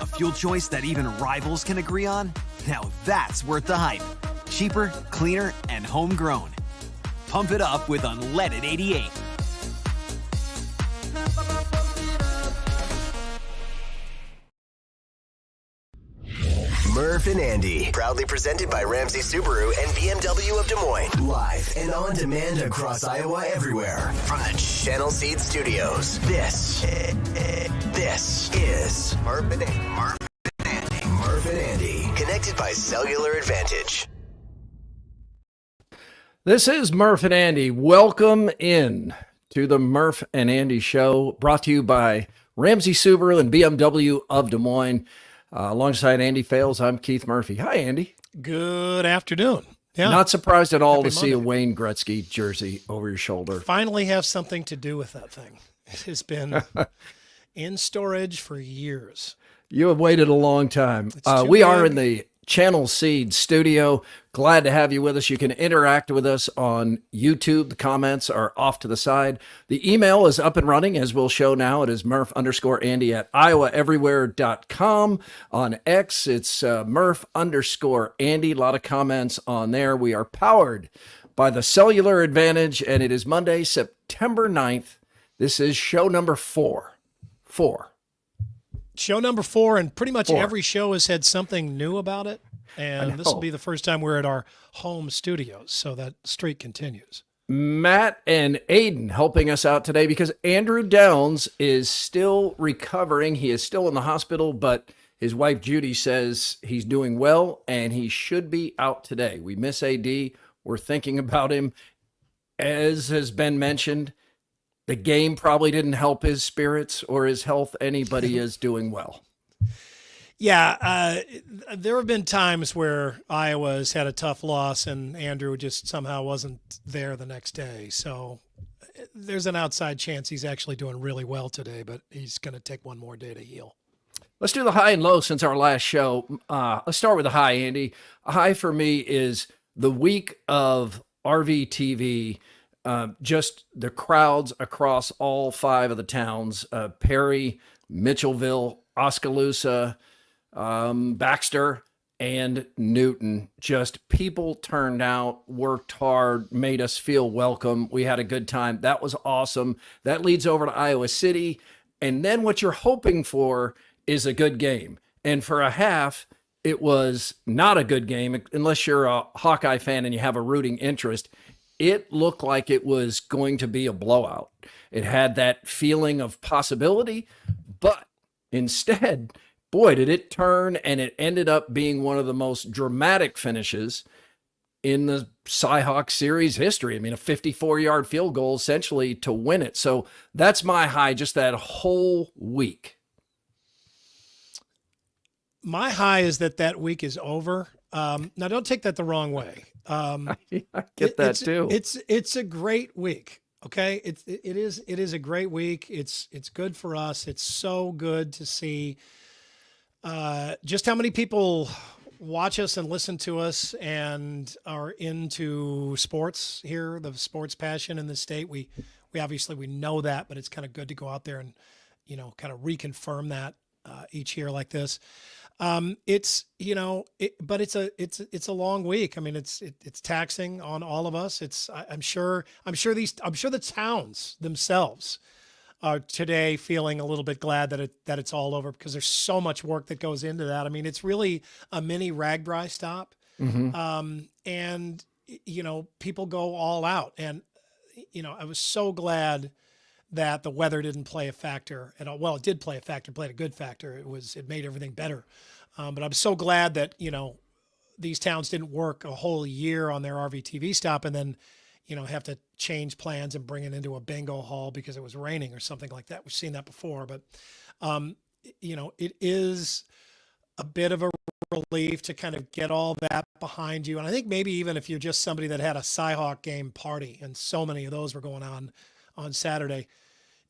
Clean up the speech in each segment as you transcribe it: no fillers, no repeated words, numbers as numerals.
A fuel choice that even rivals can agree on? Now that's worth the hype. Cheaper, cleaner, and homegrown. Pump it up with unleaded 88. Murph and Andy, proudly presented by Ramsey Subaru and BMW of Des Moines. Live and on demand across Iowa everywhere. From the Channel Seed Studios. This is Murph and Andy. Murph and Andy, connected by cellular advantage. This is Murph and Andy. Welcome in to the Murph and Andy show, brought to you by Ramsey Subaru and BMW of Des Moines. Alongside Andy Fales, I'm Keith Murphy. Hi, Andy. Good afternoon. Yeah. Not surprised at all Happy to see a Monday. Wayne Gretzky jersey over your shoulder. Finally have something to do with that thing. It has been in storage for years. You have waited a long time. We are in the Channel Seed studio. Glad to have you with us. You can interact with us on YouTube. The comments are off to the side. The email is up and running, as we'll show now. It is Murph_Andy at iowaeverywhere.com. On X, it's Murph_Andy. A lot of comments on there. We are powered by the cellular advantage, and it is Monday, September 9th. This is show number 4. Show number 4, and pretty much every show has had something new about it. And this will be the first time we're at our home studios, so that streak continues. Matt and Aiden helping us out today because Andrew Downs is still recovering. He is still in the hospital, but his wife Judy says he's doing well and he should be out today. We miss AD. We're thinking about him. As has been mentioned, the game probably didn't help his spirits or his health. Anybody is doing well. Yeah, there have been times where Iowa's had a tough loss and Andrew just somehow wasn't there the next day. So there's an outside chance he's actually doing really well today, but he's going to take one more day to heal. Let's do the high and low since our last show. Let's start with the high, Andy. A high for me is the week of RVTV. Just the crowds across all 5 of the towns, Perry, Mitchellville, Oskaloosa, Baxter, and Newton. Just people turned out, worked hard, made us feel welcome. We had a good time. That was awesome. That leads over to Iowa City. And then what you're hoping for is a good game. And for a half, it was not a good game unless you're a Hawkeye fan and you have a rooting interest. It looked like it was going to be a blowout. It had that feeling of possibility, but instead, boy, did it turn, and it ended up being one of the most dramatic finishes in the Cy-Hawk series history. I mean, a 54-yard field goal essentially to win it. So that's my high, just that whole week. My high is that week is over. Now, don't take that the wrong way. I get that too. It's a great week. Okay. It is a great week. It's good for us. It's so good to see, just how many people watch us and listen to us and are into sports here, the sports passion in the state. We obviously, we know that, but it's kind of good to go out there and, kind of reconfirm that, each year like this. But it's a long week. I mean, it's taxing on all of us. I'm sure the towns themselves are today feeling a little bit glad that it's all over because there's so much work that goes into that. I mean, it's really a mini RAGBRAI stop. Mm-hmm. And people go all out, and I was so glad that the weather didn't play a factor at all. Well, it did play a factor, played a good factor. It made everything better. But I'm so glad that, these towns didn't work a whole year on their RVTV stop and then, have to change plans and bring it into a bingo hall because it was raining or something like that. We've seen that before, but, it is a bit of a relief to kind of get all that behind you. And I think maybe even if you're just somebody that had a Cy-Hawk game party, and so many of those were going on Saturday,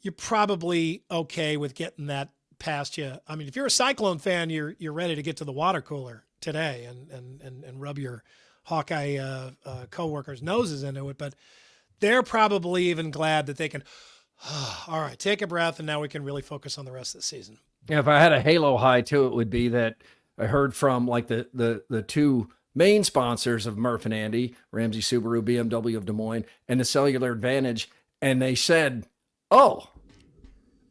you're probably okay with getting that past you. I mean, if you're a Cyclone fan, you're ready to get to the water cooler today and rub your Hawkeye coworkers' noses into it. But they're probably even glad that they can All right, take a breath, and now we can really focus on the rest of the season. Yeah, if I had a halo high too, it would be that I heard from like the two main sponsors of Murph and Andy, Ramsey Subaru, BMW of Des Moines, and the Cellular Advantage, and they said, "Oh,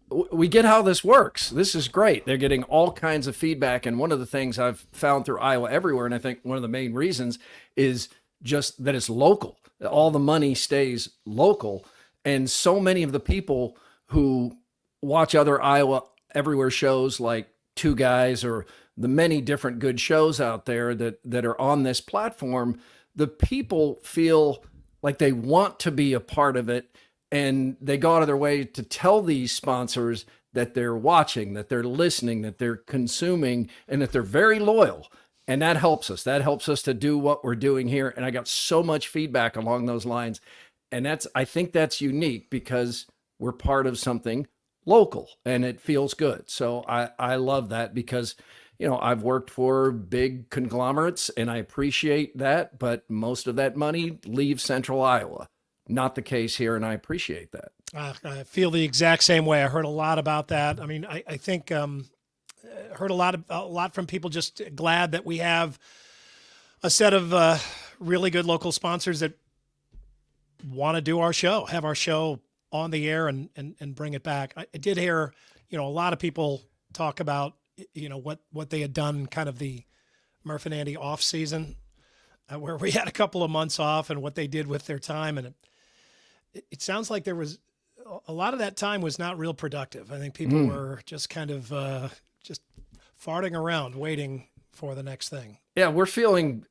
we get how this works. This is great." They're getting all kinds of feedback, and one of the things I've found through Iowa Everywhere, and I think one of the main reasons is just that it's local. All the money stays local, and so many of the people who watch other Iowa Everywhere shows like Two Guys or the many different good shows out there that are on this platform, the people feel like they want to be a part of it, and they go out of their way to tell these sponsors that they're watching, that they're listening, that they're consuming, and that they're very loyal. And that helps us. That helps us to do what we're doing here. And I got so much feedback along those lines. And I think that's unique because we're part of something local and it feels good. So I love that because, I've worked for big conglomerates and I appreciate that, but most of that money leaves Central Iowa. Not the case here, and I appreciate that. I feel the exact same way. I heard a lot about that. I mean, I think heard a lot from people just glad that we have a set of really good local sponsors that want to do our show, have our show on the air and bring it back. I did hear, a lot of people talk about, what they had done kind of the Murph and Andy off season where we had a couple of months off and what they did with their time. And it sounds like there was a lot of that time was not real productive. I think people were just kind of just farting around waiting for the next thing. Yeah, we're feeling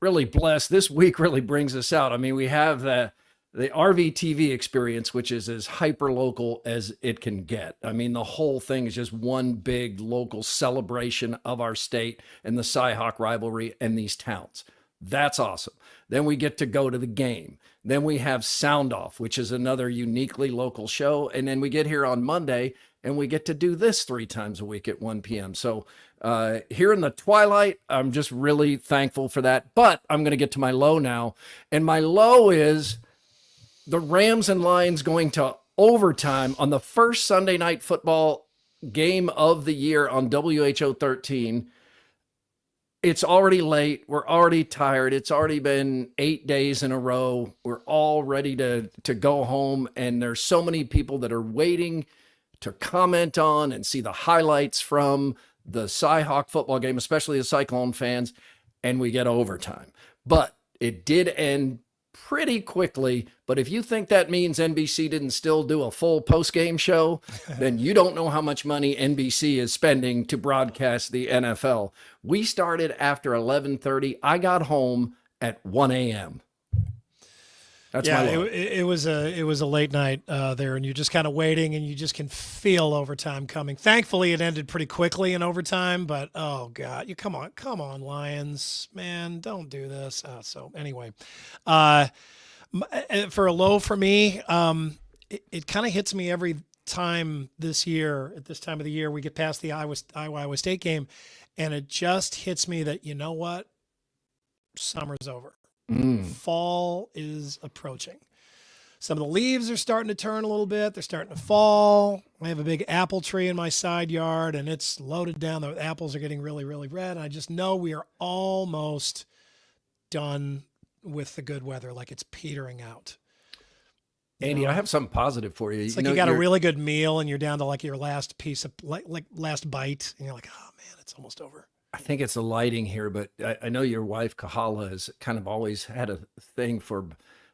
really blessed. This week really brings us out. I mean, we have the RVTV experience, which is as hyper local as it can get. I mean, the whole thing is just one big local celebration of our state and the Cy-Hawk rivalry and these towns. That's awesome. Then we get to go to the game. Then we have Sound Off, which is another uniquely local show. And then we get here on Monday and we get to do this 3 times a week at 1 p.m. So here in the twilight, I'm just really thankful for that. But I'm going to get to my low now. And my low is the Rams and Lions going to overtime on the first Sunday night football game of the year on WHO 13. It's already late. We're already tired. It's already been 8 days in a row. We're all ready to go home. And there's so many people that are waiting to comment on and see the highlights from the Cy-Hawk football game, especially the Cyclone fans. And we get overtime. But it did end pretty quickly. But if you think that means NBC didn't still do a full post-game show, then you don't know how much money NBC is spending to broadcast the NFL. We started after 11:30. I got home at 1 a.m. That's my low. It was a late night there, and you're just kind of waiting, and you just can feel overtime coming. Thankfully, it ended pretty quickly in overtime, but oh god, you come on, Lions, man, don't do this. So anyway, for a low for me, it kind of hits me every time this year at this time of the year we get past the Iowa State game, and it just hits me that you know what, summer's over. Fall is approaching. Some of the leaves are starting to turn a little bit. They're starting to fall. I have a big apple tree in my side yard, and it's loaded down. The apples are getting really, really red. And I just know we are almost done with the good weather, like it's petering out. Andy, I have something positive for you. It's like you got a really good meal, and you're down to like your last piece of like last bite, and you're like, oh man, it's almost over. I think it's the lighting here, but I know your wife, Kahala, has kind of always had a thing for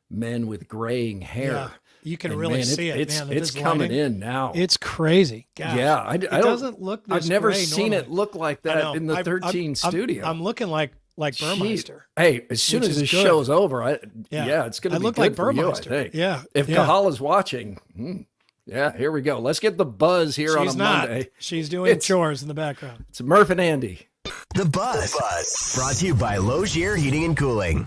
men with graying hair. Yeah, you can really see it. It's coming in now. It's crazy. Gosh. Yeah, it doesn't look this I've never gray seen normally. It look like that in the 13 studio. I'm looking like Burmeister. Hey, as soon as this show's over, it's going to be look good like for Burmeister. You, I think. Yeah. If Kahala's watching, yeah, here we go. Let's get the buzz here on a Monday. She's doing chores in the background. It's Murph and Andy. The Buzz. Brought to you by Logier Heating and Cooling.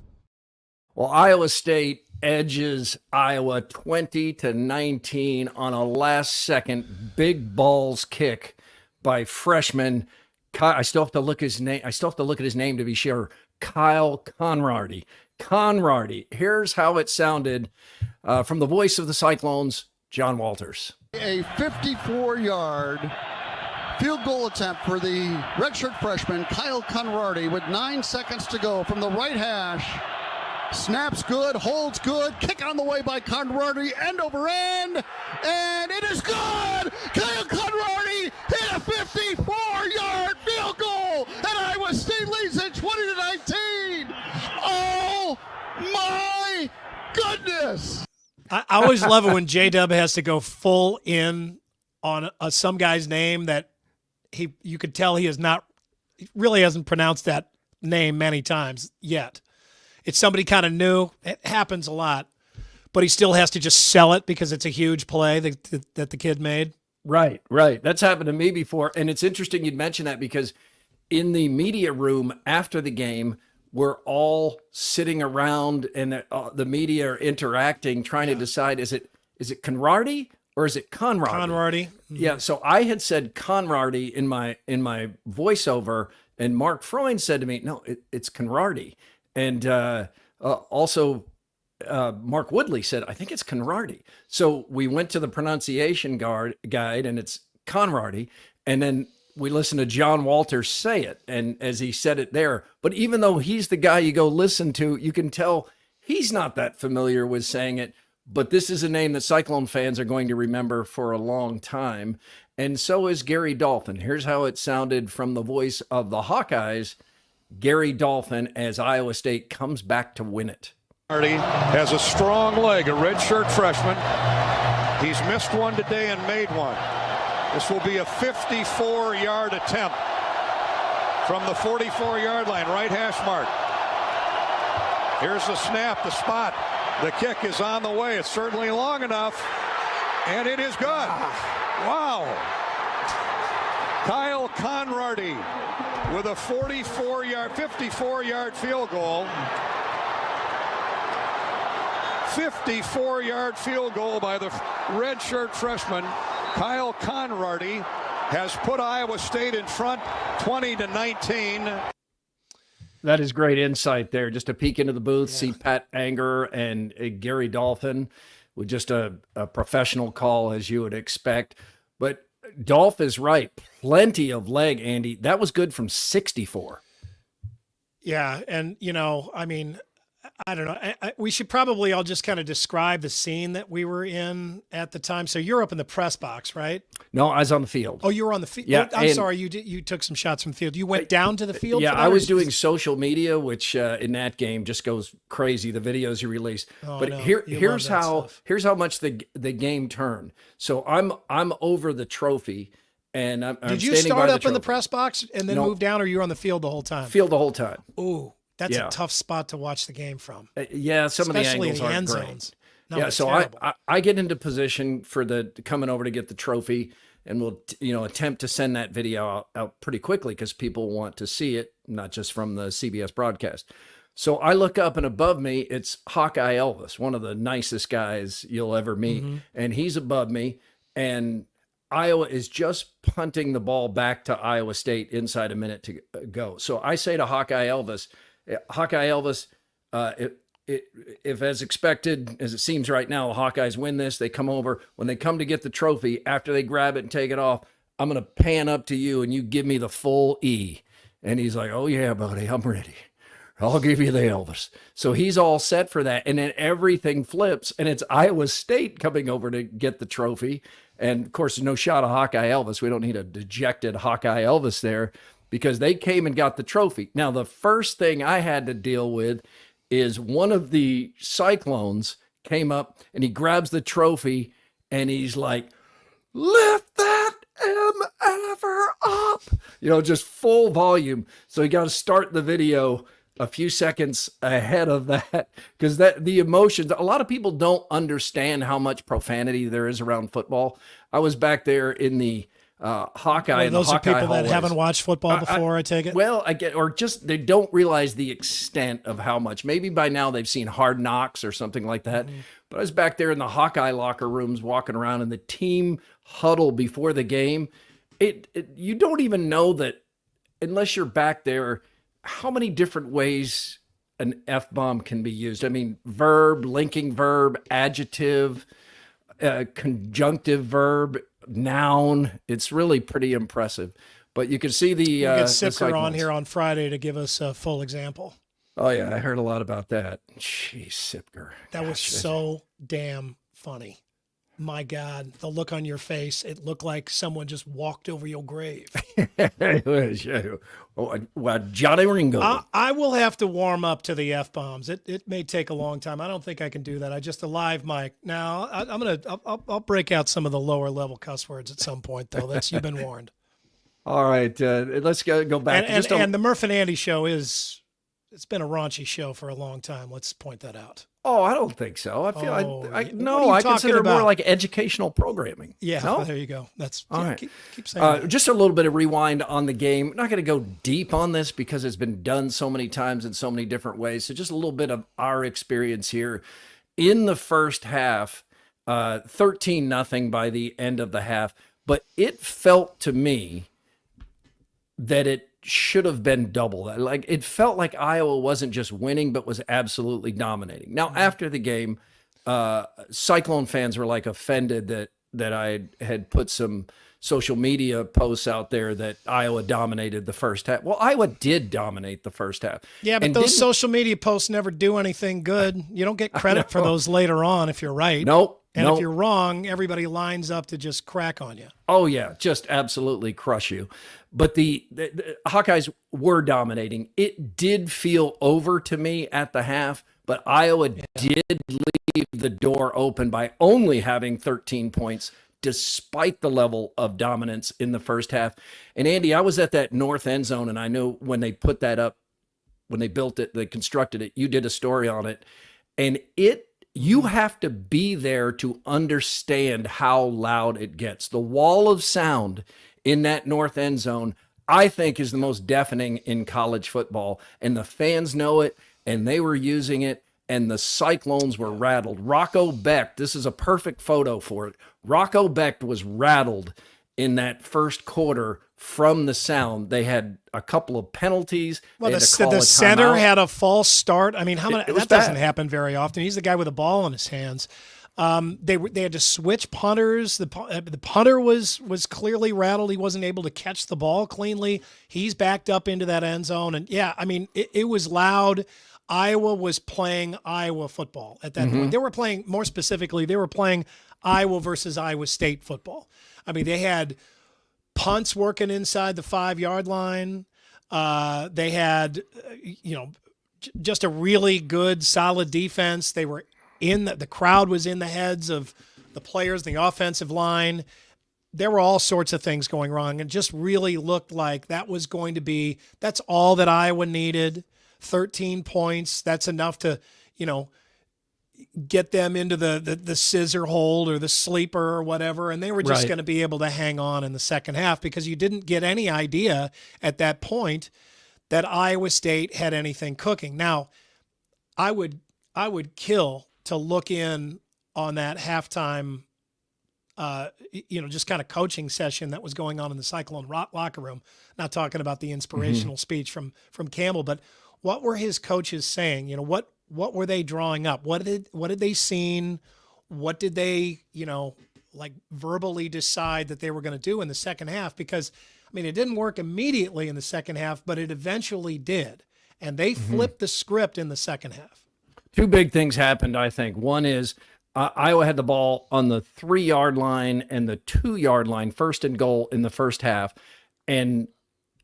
Well, Iowa State edges Iowa 20-19 on a last-second big balls kick by freshman. I still have to look his name. I still have to look at his name to be sure. Kyle Konrardy. Konrardy. Here's how it sounded from the voice of the Cyclones, John Walters. A 54-yard field goal attempt for the redshirt freshman Kyle Konrardy with 9 seconds to go from the right hash. Snaps good, holds good, kick on the way by Konrardy, end over end, and it is good! Kyle Konrardy hit a 54-yard field goal, and Iowa State leads it 20-19! Oh my goodness! I always love it when J-Dub has to go full in on some guy's name that you could tell he really hasn't pronounced that name many times yet. It's somebody kind of new. It happens a lot, but he still has to just sell it because it's a huge play that the kid made. Right. That's happened to me before. And it's interesting you'd mention that because in the media room after the game, we're all sitting around and the media are interacting, trying to decide, is it Konrardy or is it Konrardy? Konrardy. Mm-hmm. Yeah. So I had said Konrardy in my voiceover, and Mark Freund said to me, no, it's Konrardy. And also Mark Woodley said, I think it's Konrardy. So we went to the pronunciation guide, and it's Konrardy. And then we listened to John Walters say it, and as he said it there. But even though he's the guy you go listen to, you can tell he's not that familiar with saying it. But this is a name that Cyclone fans are going to remember for a long time. And so is Gary Dolphin. Here's how it sounded from the voice of the Hawkeyes, Gary Dolphin, as Iowa State comes back to win it. Hardy has a strong leg, a redshirt freshman. He's missed one today and made one. This will be a 54-yard attempt from the 44-yard line, right hash mark. Here's the snap, the spot. The kick is on the way. It's certainly long enough, and it is good. Wow. Kyle Konrardy with a 54-yard field goal. 54-yard field goal by the redshirt freshman Kyle Konrardy has put Iowa State in front 20-19. That is great insight there. Just a peek into the booth, see Pat Anger and Gary Dolphin with just a professional call, as you would expect. But Dolph is right. Plenty of leg, Andy. That was good from 64. Yeah, and, I mean, I don't know. We should probably all just kind of describe the scene that we were in at the time. So you're up in the press box, right? No, I was on the field. Oh, you were on the field. Yeah, I'm sorry. You took some shots from the field. You went down to the field. Yeah, I was doing social media, which in that game just goes crazy. The videos you release. Oh, but no. here's how much the game turned. So I'm over the trophy. And I'm Did you start up in the press box and then move down, or you were on the field the whole time? Field the whole time. Ooh. That's a tough spot to watch the game from. Yeah, some especially of the angles in the aren't end great. zones. No, Yeah, so I get into position for the coming over to get the trophy, and we'll attempt to send that video out pretty quickly because people want to see it, not just from the CBS broadcast. So I look up, and above me, it's Hawkeye Elvis, one of the nicest guys you'll ever meet, and he's above me, and Iowa is just punting the ball back to Iowa State inside a minute to go. So I say to Hawkeye Elvis, if as expected, as it seems right now, the Hawkeyes win this, they come over. When they come to get the trophy, after they grab it and take it off, I'm going to pan up to you and you give me the full E. And he's like, oh yeah, buddy, I'm ready. I'll give you the Elvis. So he's all set for that. And then everything flips, and it's Iowa State coming over to get the trophy. And of course, there's no shot of Hawkeye Elvis. We don't need a dejected Hawkeye Elvis there, because they came and got the trophy. Now, the first thing I had to deal with is one of the Cyclones came up and he grabs the trophy and he's like, lift that ever up, just full volume. So you got to start the video a few seconds ahead of that, because the emotions, a lot of people don't understand how much profanity there is around football. I was back there in the Hawkeye. Those are people hallways. that haven't watched football before, I take it. Well, or just they don't realize the extent of how much. Maybe by now they've seen Hard Knocks or something like that. But I was back there in the Hawkeye locker rooms walking around, and the team huddle before the game. You don't even know that unless you're back there, how many different ways an F-bomb can be used. I mean, verb, linking verb, adjective. conjunctive verb, noun. It's really pretty impressive. But you can see the We'll get Sipker on Cyclones. here on Friday to give us a full example. Oh yeah, I heard a lot about that. Jeez, Sipker. That was so damn funny. My God, the look on your face, it looked like someone just walked over your grave. Johnny Ringo. I will have to warm up to the F-bombs. It may take a long time. I don't think I can do that. I just a live mic. Now, I'll break out some of the lower level cuss words at some point, though. You've been warned. All right, let's go back. And the Murph and Andy show it's been a raunchy show for a long time. Let's point that out. Oh, I don't think so. I feel I consider it more about? like educational programming. Yeah, no? there you go. That's all right. Keep saying that. Just a little bit of rewind on the game. I'm not going to go deep on this because it's been done so many times in so many different ways. So just a little bit of our experience here in the first half. 13-0 by the end of the half, but it felt to me that it should have been double that. Like it felt like Iowa wasn't just winning, but was absolutely dominating. Now, after the game, Cyclone fans were like offended that I had put some social media posts out there that Iowa dominated the first half. Well, Iowa did dominate the first half. Yeah, but those social media posts never do anything good. You don't get credit for those later on if you're right. Nope. And if you're wrong, everybody lines up to just crack on you. Oh, yeah, just absolutely crush you. But the Hawkeyes were dominating. It did feel over to me at the half, but Iowa did leave the door open by only having 13 points, despite the level of dominance in the first half. And, Andy, I was at that north end zone, and I know when they put that up, when they built it, they constructed it, you did a story on it, and you have to be there to understand how loud it gets. The wall of sound in that north end zone, I think, is the most deafening in college football. And the fans know it, and they were using it, and the Cyclones were rattled. Rocco Becht, this is a perfect photo for it. Rocco Becht was rattled in that first quarter from the sound. They had a couple of penalties. Well, the center had a false start. I mean, that doesn't happen very often. He's the guy with the ball in his hands. They had to switch punters. The punter was clearly rattled. He wasn't able to catch the ball cleanly. He's backed up into that end zone. And yeah, I mean, it was loud. Iowa was playing Iowa football at that point. They were playing, more specifically, they were playing Iowa versus Iowa State football. I mean, they had punts working inside the 5-yard line. They had, just a really good, solid defense. They were the crowd was in the heads of the players, the offensive line. There were all sorts of things going wrong. It just really looked like that's all that Iowa needed. 13 points. That's enough to, get them into the scissor hold or the sleeper or whatever. And they were just going to be able to hang on in the second half because you didn't get any idea at that point that Iowa State had anything cooking. Now, I would kill to look in on that halftime, just kind of coaching session that was going on in the Cyclone locker room. Not talking about the inspirational speech from Campbell, but what were his coaches saying? What were they drawing up? What did they seen? What did they, verbally decide that they were going to do in the second half? Because, I mean, it didn't work immediately in the second half, but it eventually did. And they flipped the script in the second half. Two big things happened, I think. One is Iowa had the ball on the 3-yard line and the 2-yard line, first and goal in the first half. And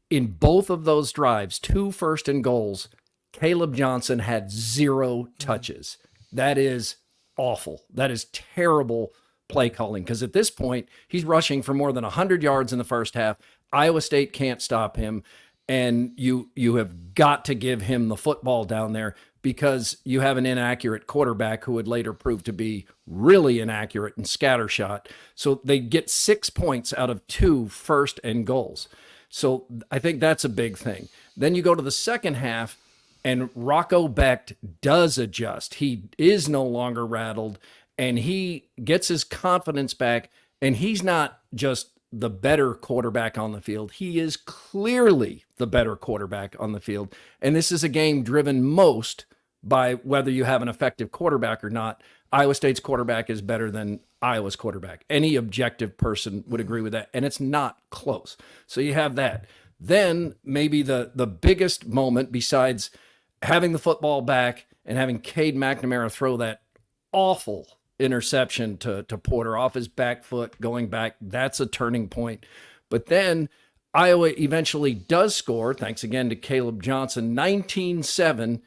in both of those drives, 2 first and goals, Caleb Johnson had 0 touches. That is awful. That is terrible play calling because at this point, he's rushing for more than 100 yards in the first half. Iowa State can't stop him, and you have got to give him the football down there because you have an inaccurate quarterback who would later prove to be really inaccurate and scattershot. So they get 6 points out of 2 first and goals. So I think that's a big thing. Then you go to the second half, and Rocco Becht does adjust. He is no longer rattled, and he gets his confidence back, and he's not just the better quarterback on the field. He is clearly the better quarterback on the field, and this is a game driven most by whether you have an effective quarterback or not. Iowa State's quarterback is better than Iowa's quarterback. Any objective person would agree with that, and it's not close. So you have that. Then maybe the biggest moment, besides having the football back and having Cade McNamara throw that awful interception to Porter off his back foot going back, that's a turning point. But then Iowa eventually does score, thanks again to Caleb Johnson, 19-7.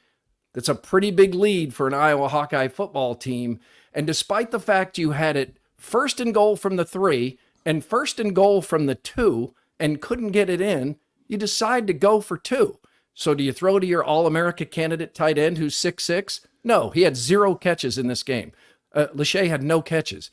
That's a pretty big lead for an Iowa Hawkeye football team. And despite the fact you had it first and goal from the 3 and first and goal from the 2 and couldn't get it in, you decide to go for 2. So do you throw to your All-America candidate tight end who's 6'6"? No, he had 0 catches in this game. Lachey had no catches.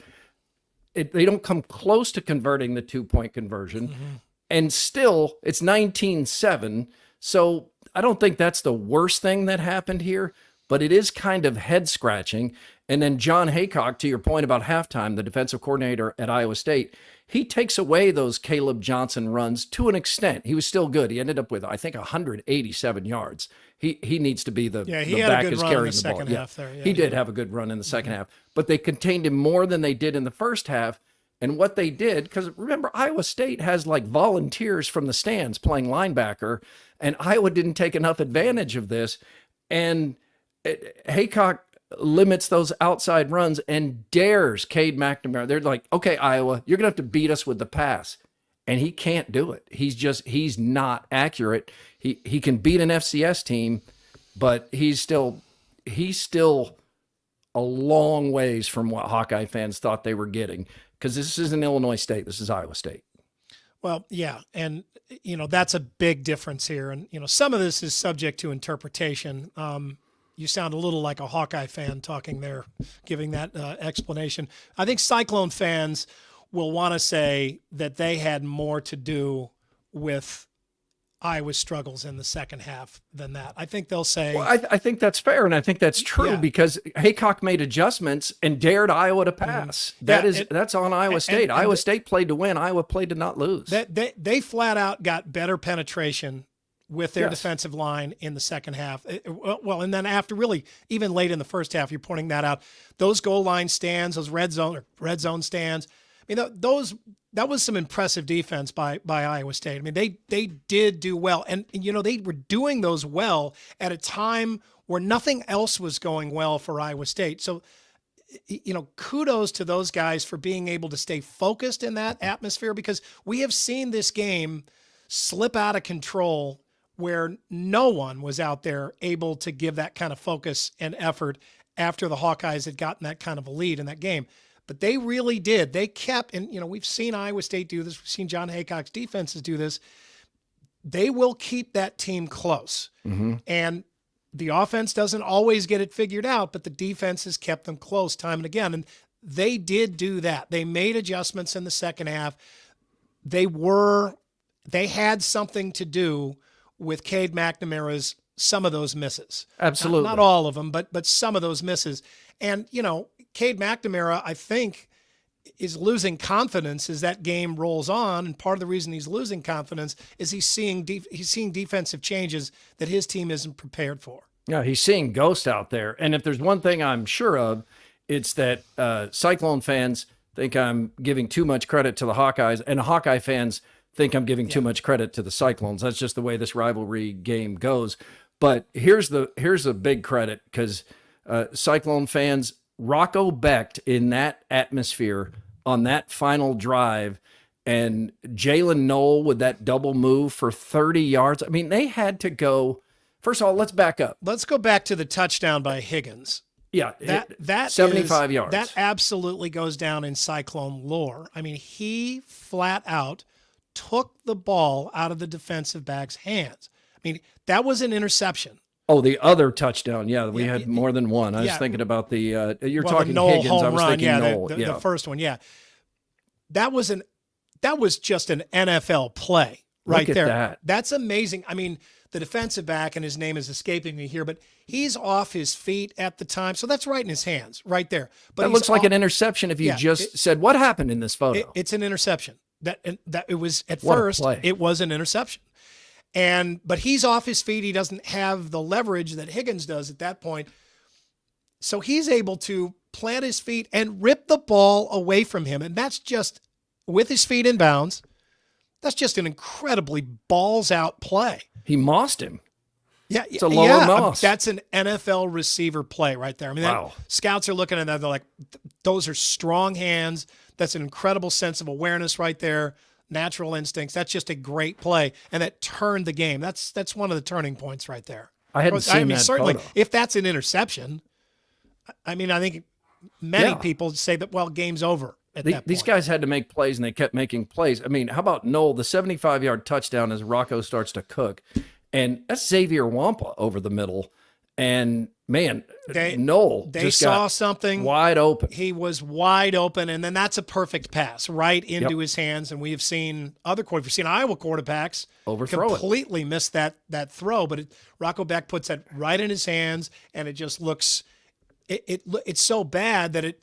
They don't come close to converting the 2-point conversion. And still, it's 19-7. So I don't think that's the worst thing that happened here, but it is kind of head-scratching. And then John Haycock, to your point about halftime, the defensive coordinator at Iowa State, he takes away those Caleb Johnson runs to an extent. He was still good. He ended up with, I think, 187 yards. He needs to be the back is carrying the ball. He did have a good run in the second half, but they contained him more than they did in the first half. And what they did, because remember, Iowa State has like volunteers from the stands playing linebacker, and Iowa didn't take enough advantage of this. And Haycock limits those outside runs and dares Cade McNamara. They're like, okay, Iowa, you're going to have to beat us with the pass. And he can't do it. He's not accurate. He can beat an FCS team, but he's still a long ways from what Hawkeye fans thought they were getting, because this isn't Illinois State. This is Iowa State. Well, yeah. And, that's a big difference here. And, some of this is subject to interpretation. You sound a little like a Hawkeye fan talking there, giving that explanation. I think Cyclone fans will want to say that they had more to do with Iowa's struggles in the second half than that. I think they'll say... Well, I think that's fair, and I think that's true, because Haycock made adjustments and dared Iowa to pass. That's on Iowa State. Iowa State played to win. Iowa played to not lose. They flat out got better penetration with their defensive line in the second half. Well, and then after, really, even late in the first half, you're pointing that out. Those goal line stands, those red zone stands, I mean, that was some impressive defense by Iowa State. I mean, they did do well. And, they were doing those well at a time where nothing else was going well for Iowa State. So, kudos to those guys for being able to stay focused in that atmosphere, because we have seen this game slip out of control where no one was out there able to give that kind of focus and effort after the Hawkeyes had gotten that kind of a lead in that game. But they really did. They kept, and we've seen Iowa State do this. We've seen John Haycock's defenses do this. They will keep that team close. Mm-hmm. And the offense doesn't always get it figured out, but the defense has kept them close time and again. And they did do that. They made adjustments in the second half. They had something to do with Cade McNamara's some of those misses. Absolutely. Not all of them, but some of those misses. And, Cade McNamara, I think, is losing confidence as that game rolls on. And part of the reason he's losing confidence is he's seeing defensive changes that his team isn't prepared for. Yeah, he's seeing ghosts out there. And if there's one thing I'm sure of, it's that Cyclone fans think I'm giving too much credit to the Hawkeyes, and Hawkeye fans think I'm giving too much credit to the Cyclones. That's just the way this rivalry game goes. But here's a big credit, because Cyclone fans, Rocco Becht in that atmosphere on that final drive, and Jalen Knoll with that double move for 30 yards. I mean, they had to go. First of all, let's back up. Let's go back to the touchdown by Higgins. Yeah, that 75 yards. That absolutely goes down in Cyclone lore. I mean, he flat out took the ball out of the defensive back's hands. I mean, that was an interception. Oh, the other touchdown. Yeah, we had more than one. I was thinking about the talking the Higgins. Home I was run, thinking Knoll. The first one. Yeah. That was just an NFL play right Look there. At that. That's amazing. I mean, the defensive back, and his name is escaping me here, but he's off his feet at the time. So that's right in his hands right there. But that looks like an interception if you said, what happened in this photo? It's an interception. That it was at first, it was an interception. But he's off his feet. He doesn't have the leverage that Higgins does at that point. So he's able to plant his feet and rip the ball away from him. And that's just, with his feet in bounds, that's just an incredibly balls out play. He mossed him. Yeah, it's a lower moss. That's an NFL receiver play right there. I mean, wow. Scouts are looking at that. They're like, those are strong hands. That's an incredible sense of awareness right there. Natural instincts. That's just a great play, and that turned the game. That's one of the turning points right there. I hadn't seen that certainly, photo. if that's an interception, I mean, I think many people say that, well, game's over at that point. These guys had to make plays, and they kept making plays. I mean, how about Noel, the 75-yard touchdown as Rocco starts to cook? And that's Xavier Wampa over the middle. And, man, Noel just saw got something wide open. He was wide open, and then that's a perfect pass right into his hands. And we have seen we've seen Iowa quarterbacks completely miss that throw, but Rocco Beck puts that right in his hands, and it just looks it's so bad that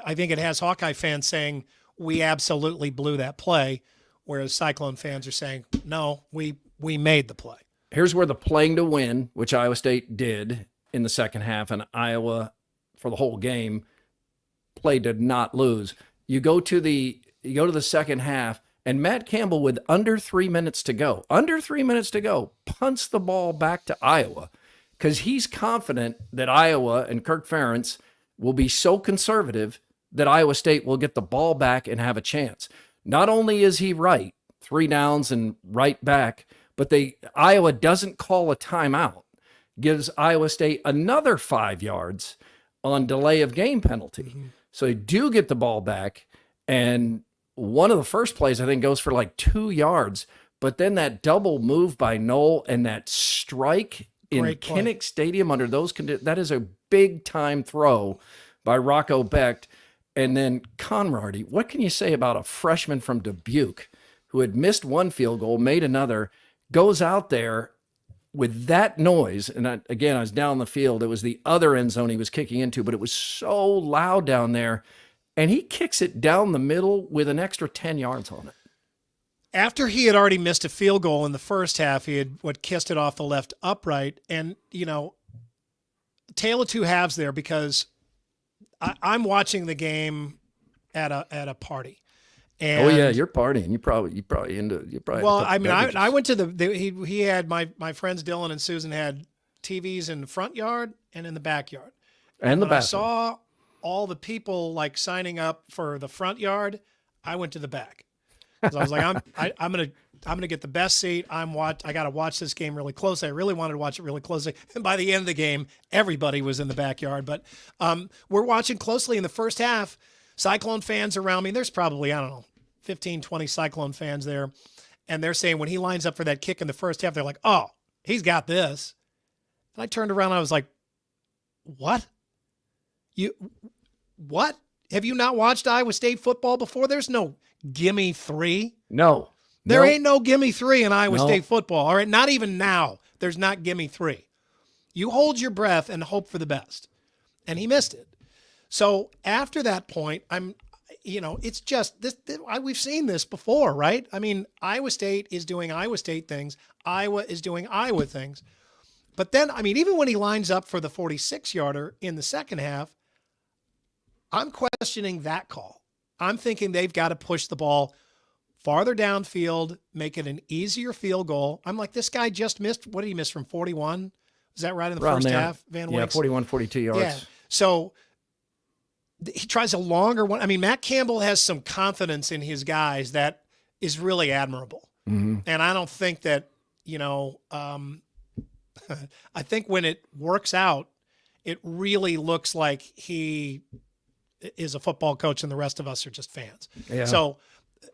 I think it has Hawkeye fans saying we absolutely blew that play, whereas Cyclone fans are saying no, we made the play. Here's where the playing to win, which Iowa State did in the second half, and Iowa for the whole game played to not lose. You go to the second half, and Matt Campbell with under 3 minutes to go, punts the ball back to Iowa because he's confident that Iowa and Kirk Ferentz will be so conservative that Iowa State will get the ball back and have a chance. Not only is he right, 3 downs and right back, but Iowa doesn't call a timeout, gives Iowa State another 5 yards on delay of game penalty. Mm-hmm. So they do get the ball back, and one of the first plays, I think, goes for like 2 yards, but then that double move by Noel and that strike in Kinnick Stadium under those conditions, that is a big-time throw by Rocco Becht. And then Konrardy, what can you say about a freshman from Dubuque who had missed one field goal, made another, goes out there with that noise, and I was down the field. It was the other end zone he was kicking into, but it was so loud down there, and he kicks it down the middle with an extra 10 yards on it. After he had already missed a field goal in the first half, he had kissed it off the left upright, and, tale of two halves there, because I'm watching the game at a party. And, you're partying. You probably Well, I mean, I went to he had my friends Dylan and Susan had TVs in the front yard and in the backyard. And the bathroom. I saw all the people like signing up for the front yard. I went to the back. So I was like, I'm gonna get the best seat. I got to watch this game really closely. I really wanted to watch it really closely. And by the end of the game, everybody was in the backyard. But we're watching closely in the first half. Cyclone fans around me. There's probably, 15, 20 Cyclone fans there. And they're saying when he lines up for that kick in the first half, they're like, oh, he's got this. And I turned around and I was like, what? What? Have you not watched Iowa State football before? There's no gimme 3. No. There ain't no gimme 3 in Iowa State football. All right, not even now. There's not gimme 3. You hold your breath and hope for the best. And he missed it. So after that point, it's just this. We've seen this before, right? I mean, Iowa State is doing Iowa State things. Iowa is doing Iowa things. But then, even when he lines up for the 46-yarder in the second half, I'm questioning that call. I'm thinking they've got to push the ball farther downfield, make it an easier field goal. I'm like, this guy just missed. What did he miss from 41? Is that right in the first half, Van Wicks? 41, 42 yards. Yeah. So he tries a longer one. Matt Campbell has some confidence in his guys that is really admirable. Mm-hmm. And I don't think that, I think when it works out, it really looks like he is a football coach and the rest of us are just fans. Yeah. So,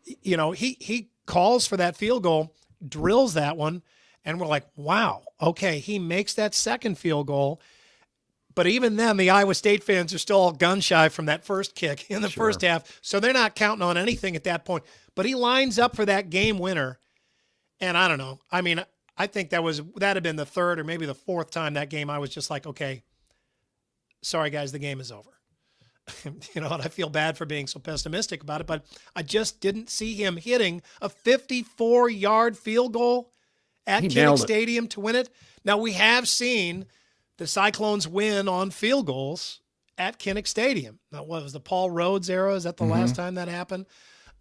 he calls for that field goal, drills that one, and we're like, wow, okay, he makes that second field goal. But even then, the Iowa State fans are still all gun shy from that first kick in the first half. So they're not counting on anything at that point. But he lines up for that game winner. And I don't know. I think that had been the third or maybe the fourth time that game I was just like, okay, sorry, guys, the game is over. And I feel bad for being so pessimistic about it, but I just didn't see him hitting a 54-yard field goal at Kinnick Stadium to win it. Now, we have seen the Cyclones win on field goals at Kinnick Stadium. Now, what was the Paul Rhodes era? Is that the last time that happened?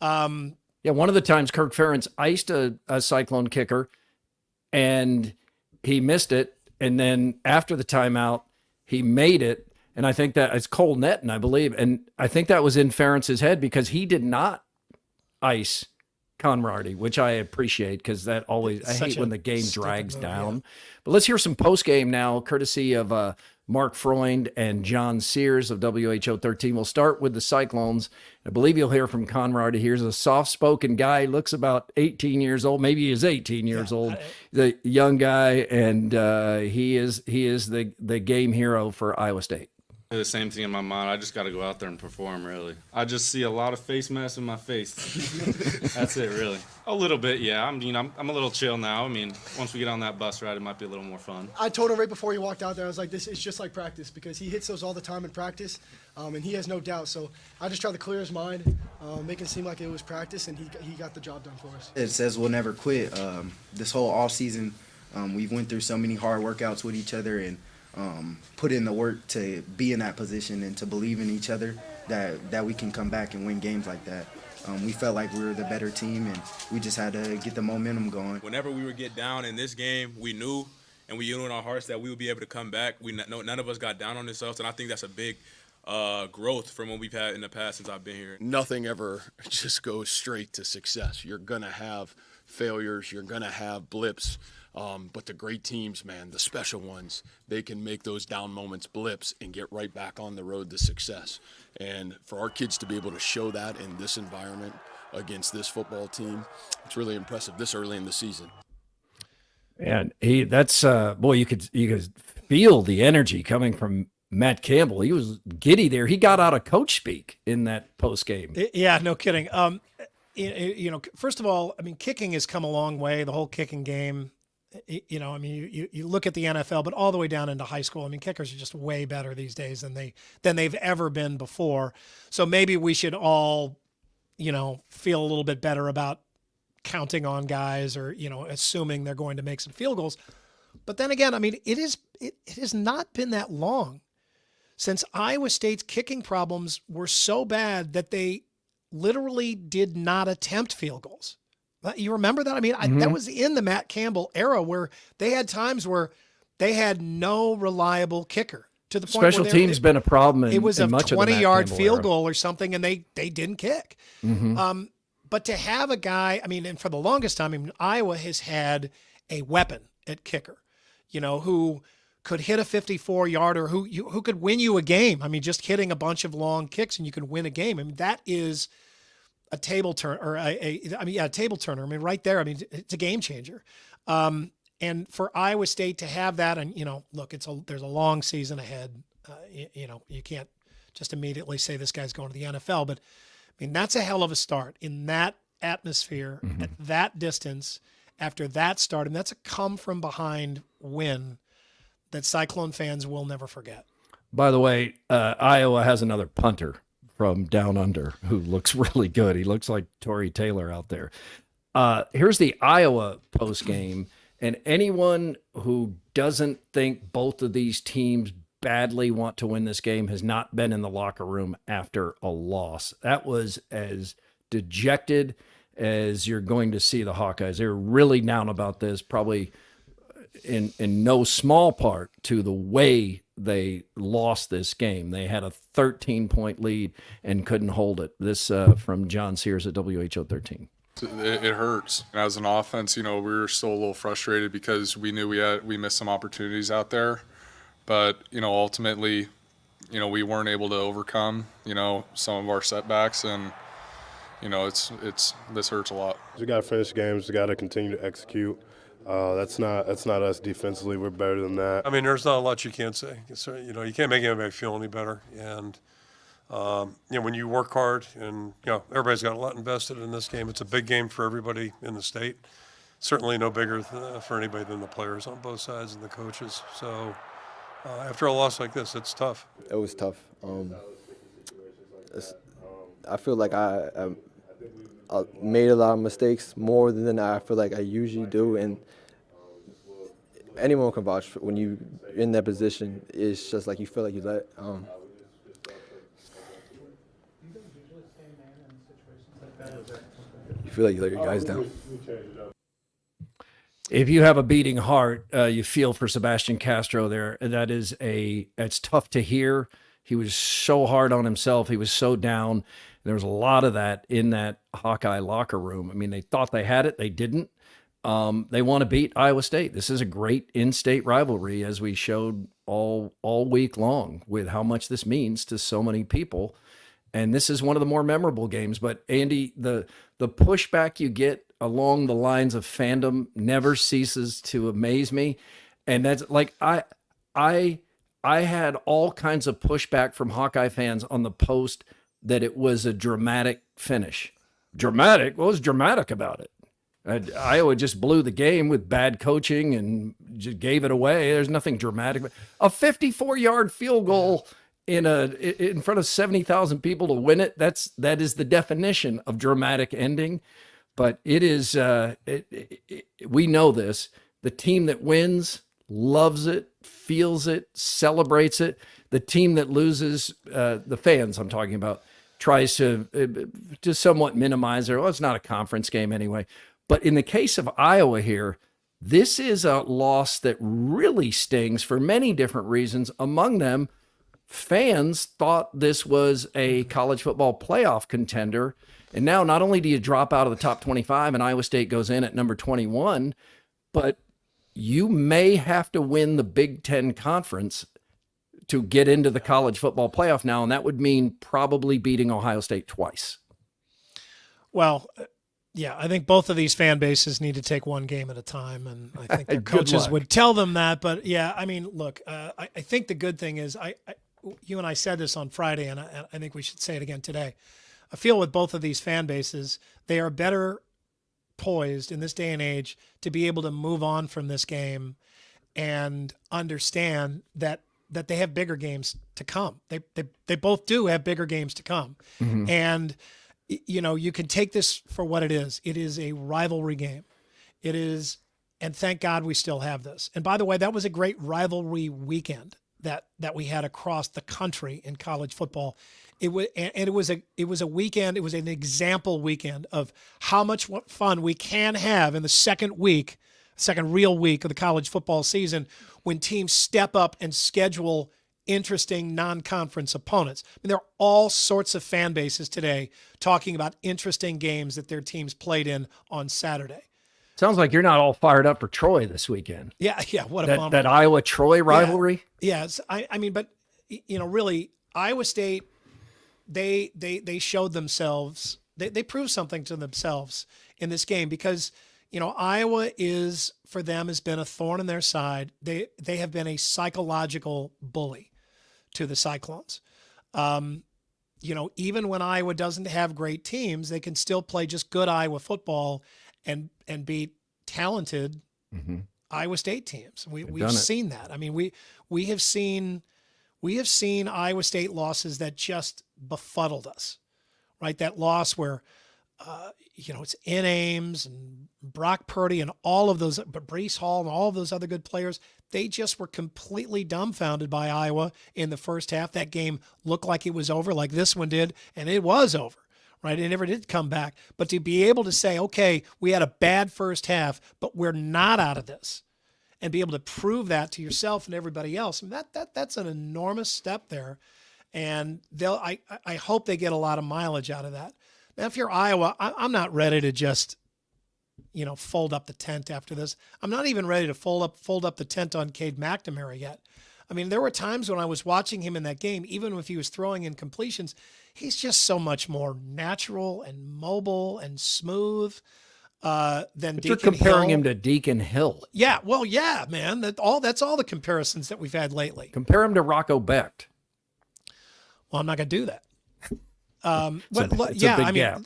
Yeah, one of the times Kirk Ferentz iced a Cyclone kicker, and he missed it. And then after the timeout, he made it. And I think that it's Cole Netton, I believe. And I think that was in Ferentz's head because he did not ice Konrardy, which I appreciate because that always, I hate when the game drags down. Yeah. But let's hear some post game now, courtesy of Mark Freund and John Sears of WHO 13. We'll start with the Cyclones. I believe you'll hear from Konrardy. Here's a soft-spoken guy. He looks about 18 years old. Maybe he is 18 years old. The young guy, and he is the game hero for Iowa State. The same thing in my mind. I just got to go out there and perform, really. I just see a lot of face masks in my face. That's it, really. A little bit, yeah. I'm a little chill now. I mean, once we get on that bus ride, it might be a little more fun. I told him right before he walked out there, I was like, this is just like practice because he hits those all the time in practice, and he has no doubt. So I just tried to clear his mind, make it seem like it was practice, and he got the job done for us. It says we'll never quit. This whole off season, we've went through so many hard workouts with each other and put in the work to be in that position and to believe in each other that we can come back and win games like that. We felt like we were the better team, and we just had to get the momentum going. Whenever we would get down in this game, we knew, and we knew in our hearts that we would be able to come back. None of us got down on ourselves, and I think that's a big growth from what we've had in the past since I've been here. Nothing ever just goes straight to success. You're going to have failures. You're going to have blips. But the great teams, man, the special ones, they can make those down moments blips and get right back on the road to success. And for our kids to be able to show that in this environment against this football team, it's really impressive this early in the season. And boy, you could feel the energy coming from Matt Campbell. He was giddy there. He got out of coach speak in that post game. Yeah, no kidding. First of all, I mean, kicking has come a long way. The whole kicking game. You look at the NFL, but all the way down into high school. I mean, kickers are just way better these days than they've ever been before. So maybe we should all, feel a little bit better about counting on guys or, assuming they're going to make some field goals. But then again, I mean, it has not been that long since Iowa State's kicking problems were so bad that they literally did not attempt field goals. You remember that? I mean, that was in the Matt Campbell era where they had times where they had no reliable kicker to the point special teams been a problem. It was in a much 20-yard of field era. goal or something, and they didn't kick. But to have a guy, I mean, and for the longest time, I mean, Iowa has had a weapon at kicker, who could hit a 54-yarder, who could win you a game. I mean, just hitting a bunch of long kicks and you can win a game. I mean, that is a table turn or a table turner. I mean, right there. I mean, it's a game changer. And for Iowa State to have that, and look, there's a long season ahead. You can't just immediately say this guy's going to the NFL, but I mean that's a hell of a start in that atmosphere at that distance after that start, and that's a come from behind win that Cyclone fans will never forget. By the way, Iowa has another punter from down under who looks really good. He looks like Torrey Taylor out there. Here's the Iowa post game, and anyone who doesn't think both of these teams badly want to win this game has not been in the locker room after a loss. That was as dejected as you're going to see the Hawkeyes. They're really down about this, probably in no small part to the way they lost this game. They had a 13-point lead and couldn't hold it. This from John Sears at WHO 13. It hurts. As an offense, we were still a little frustrated because we knew we missed some opportunities out there. But, ultimately, we weren't able to overcome, some of our setbacks, and, this hurts a lot. We got to finish games. We got to continue to execute. That's not us defensively. We're better than that. I mean, there's not a lot you can't say. You can't make anybody feel any better. And when you work hard, and everybody's got a lot invested in this game. It's a big game for everybody in the state. Certainly no bigger for anybody than the players on both sides and the coaches. So after a loss like this, it's tough. It was tough. I feel like I made a lot of mistakes, more than I feel like I usually do, and anyone can vouch for when you in that position. It's just like you feel like you feel like you let your guys down. If you have a beating heart, you feel for Sebastian Castro there. It's tough to hear. He was so hard on himself. He was so down. There was a lot of that in that Hawkeye locker room. I mean, they thought they had it. They didn't. They want to beat Iowa State. This is a great in-state rivalry, as we showed all week long, with how much this means to so many people. And this is one of the more memorable games. But Andy, the pushback you get along the lines of fandom never ceases to amaze me. And that's like, I had all kinds of pushback from Hawkeye fans on the post that it was a dramatic finish. Dramatic? What was dramatic about it? Iowa just blew the game with bad coaching and just gave it away. There's nothing dramatic. A 54-yard field goal in front of 70,000 people to win it, that is the definition of dramatic ending. But it is, we know this. The team that wins loves it, feels it, celebrates it. The team that loses, the fans I'm talking about, tries to somewhat minimize it. Well, it's not a conference game anyway. But in the case of Iowa here, this is a loss that really stings for many different reasons. Among them, fans thought this was a college football playoff contender. And now not only do you drop out of the top 25 and Iowa State goes in at number 21, but you may have to win the Big Ten Conference to get into the college football playoff now, and that would mean probably beating Ohio State twice. Well, yeah, I think both of these fan bases need to take one game at a time, and I think their coaches would tell them that. But yeah, I mean, look, I think the good thing is, you and I said this on Friday, and I think we should say it again today. I feel with both of these fan bases, they are better poised in this day and age to be able to move on from this game and understand that they have bigger games to come. They both do have bigger games to come. Mm-hmm. And, you know, you can take this for what it is. It is a rivalry game. It is, and thank God we still have this. And by the way, that was a great rivalry weekend that we had across the country in college football. It was a weekend. It was an example weekend of how much fun we can have in the second real week of the college football season when teams step up and schedule interesting non-conference opponents. I mean, there are all sorts of fan bases today talking about interesting games that their teams played in on Saturday. Sounds like you're not all fired up for Troy this weekend. Yeah, what a bummer. That Iowa-Troy rivalry? Yes. I mean, but, you know, really, Iowa State, they showed themselves, they proved something to themselves in this game because, you know, Iowa for them has been a thorn in their side. They have been a psychological bully to the Cyclones. You know, even when Iowa doesn't have great teams, they can still play just good Iowa football and beat talented Iowa State teams. We've seen that. I mean, we have seen Iowa State losses that just befuddled us, right? That loss where, you know, it's in Ames and Brock Purdy and all of those, but Breece Hall and all of those other good players, they just were completely dumbfounded by Iowa in the first half. That game looked like it was over, like this one did, and it was over, right? It never did come back. But to be able to say, okay, we had a bad first half, but we're not out of this, and be able to prove that to yourself and everybody else, I mean, that's an enormous step there. And I hope they get a lot of mileage out of that. Now, if you're Iowa, I'm not ready to just, you know, fold up the tent after this. I'm not even ready to fold up the tent on Cade McNamara yet. I mean, there were times when I was watching him in that game, even if he was throwing in completions, he's just so much more natural and mobile and smooth than Deacon Hill. You're comparing him to Deacon Hill. Yeah, well, yeah, man. That's all the comparisons that we've had lately. Compare him to Rocco Becht. Well, I'm not going to do that. It's a big gap.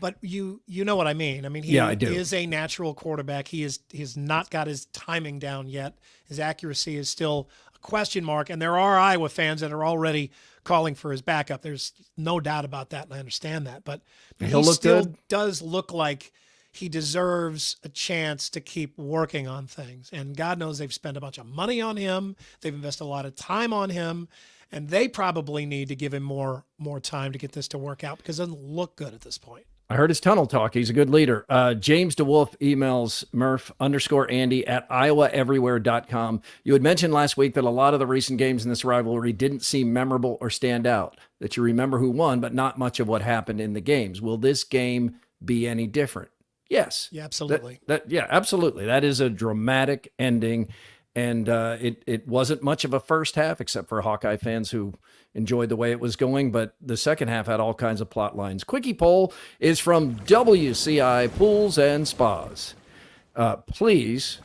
But you know what I mean. I mean, he is a natural quarterback. He's not got his timing down yet. His accuracy is still a question mark, and there are Iowa fans that are already calling for his backup. There's no doubt about that, and I understand that. But he still does look like he deserves a chance to keep working on things. And God knows they've spent a bunch of money on him. They've invested a lot of time on him. And they probably need to give him more time to get this to work out because it doesn't look good at this point. I heard his tunnel talk. He's a good leader. James DeWolf emails Murph_Andy at iowaeverywhere.com. You had mentioned last week that a lot of the recent games in this rivalry didn't seem memorable or stand out, that you remember who won, but not much of what happened in the games. Will this game be any different? Yes. Yeah, absolutely. Yeah, absolutely. That is a dramatic ending. And it wasn't much of a first half, except for Hawkeye fans who enjoyed the way it was going. But the second half had all kinds of plot lines. Quickie poll is from WCI Pools and Spas. Please,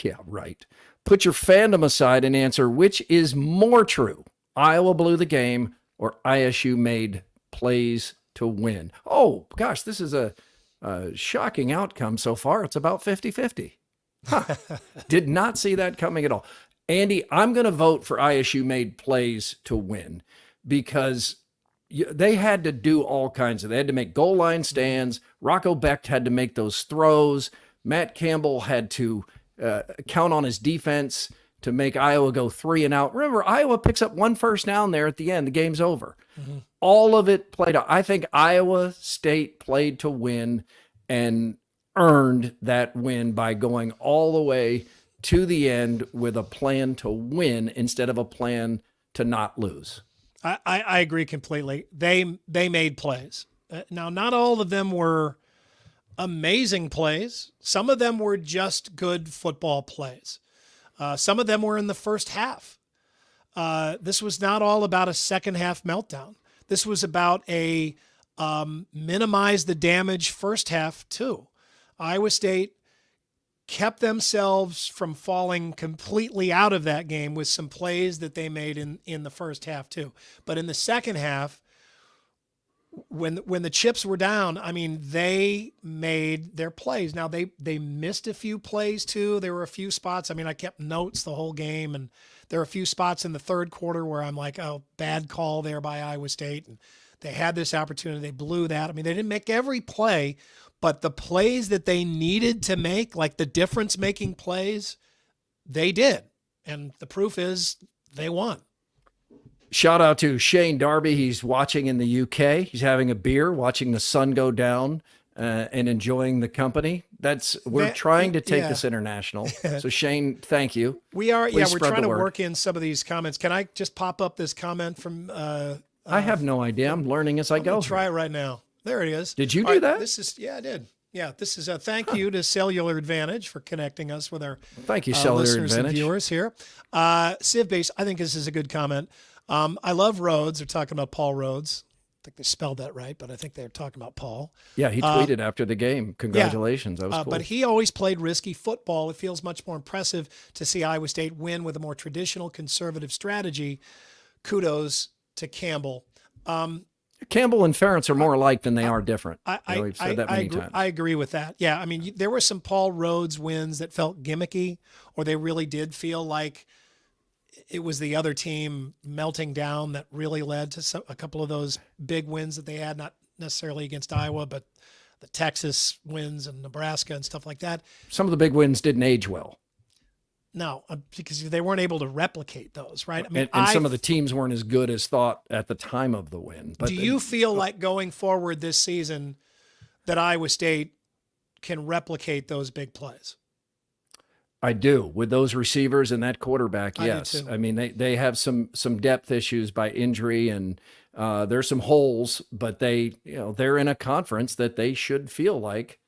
yeah, right. Put your fandom aside and answer which is more true. Iowa blew the game or ISU made plays to win. Oh, gosh, this is a shocking outcome so far. It's about 50-50. Huh. Did not see that coming at all. Andy, I'm going to vote for ISU made plays to win because they had to do all kinds of, they had to make goal line stands. Rocco Becht had to make those throws. Matt Campbell had to count on his defense to make Iowa go 3 and out. Remember, Iowa picks up 1 first down there at the end. The game's over. Mm-hmm. All of it played out. I think Iowa State played to win and earned that win by going all the way to the end with a plan to win instead of a plan to not lose. I agree completely. They made plays. Now, not all of them were amazing plays. Some of them were just good football plays. Some of them were in the first half. This was not all about a second half meltdown. This was about a minimize the damage first half too. Iowa State kept themselves from falling completely out of that game with some plays that they made in the first half too. But in the second half, when the chips were down, I mean, they made their plays. Now they missed a few plays too. There were a few spots. I mean, I kept notes the whole game, and there were a few spots in the third quarter where I'm like, oh, bad call there by Iowa State. And they had this opportunity. They blew that. I mean, they didn't make every play, but the plays that they needed to make, like the difference-making plays, they did. And the proof is they won. Shout out to Shane Darby. He's watching in the UK. He's having a beer, watching the sun go down, and enjoying the company. We're trying to take this international. So Shane, thank you. We are. Please we're trying to work in some of these comments. Can I just pop up this comment from? I have no idea. I'm learning as I go. Try it right now. There it is. Did you do that? I did. Yeah, this is a thank you to Cellular Advantage for connecting us with our thank you, Cellular listeners Advantage. And viewers here. Civ Base, I think this is a good comment. I love Rhodes. They're talking about Paul Rhodes. I think they spelled that right, but I think they're talking about Paul. Yeah, he tweeted after the game. Congratulations. That was cool. But he always played risky football. It feels much more impressive to see Iowa State win with a more traditional conservative strategy. Kudos to Campbell. Campbell and Ferentz are more alike than they are different. We've said that many times. I agree with that. Yeah, I mean, there were some Paul Rhodes wins that felt gimmicky, or they really did feel like it was the other team melting down that really led to a couple of those big wins that they had, not necessarily against Iowa, but the Texas wins and Nebraska and stuff like that. Some of the big wins didn't age well. No, because they weren't able to replicate those, right? I mean, and some of the teams weren't as good as thought at the time of the win. But do you feel like going forward this season that Iowa State can replicate those big plays? I do. With those receivers and that quarterback, yes. I mean, they have some depth issues by injury, and there's some holes, but they're in a conference that they should feel like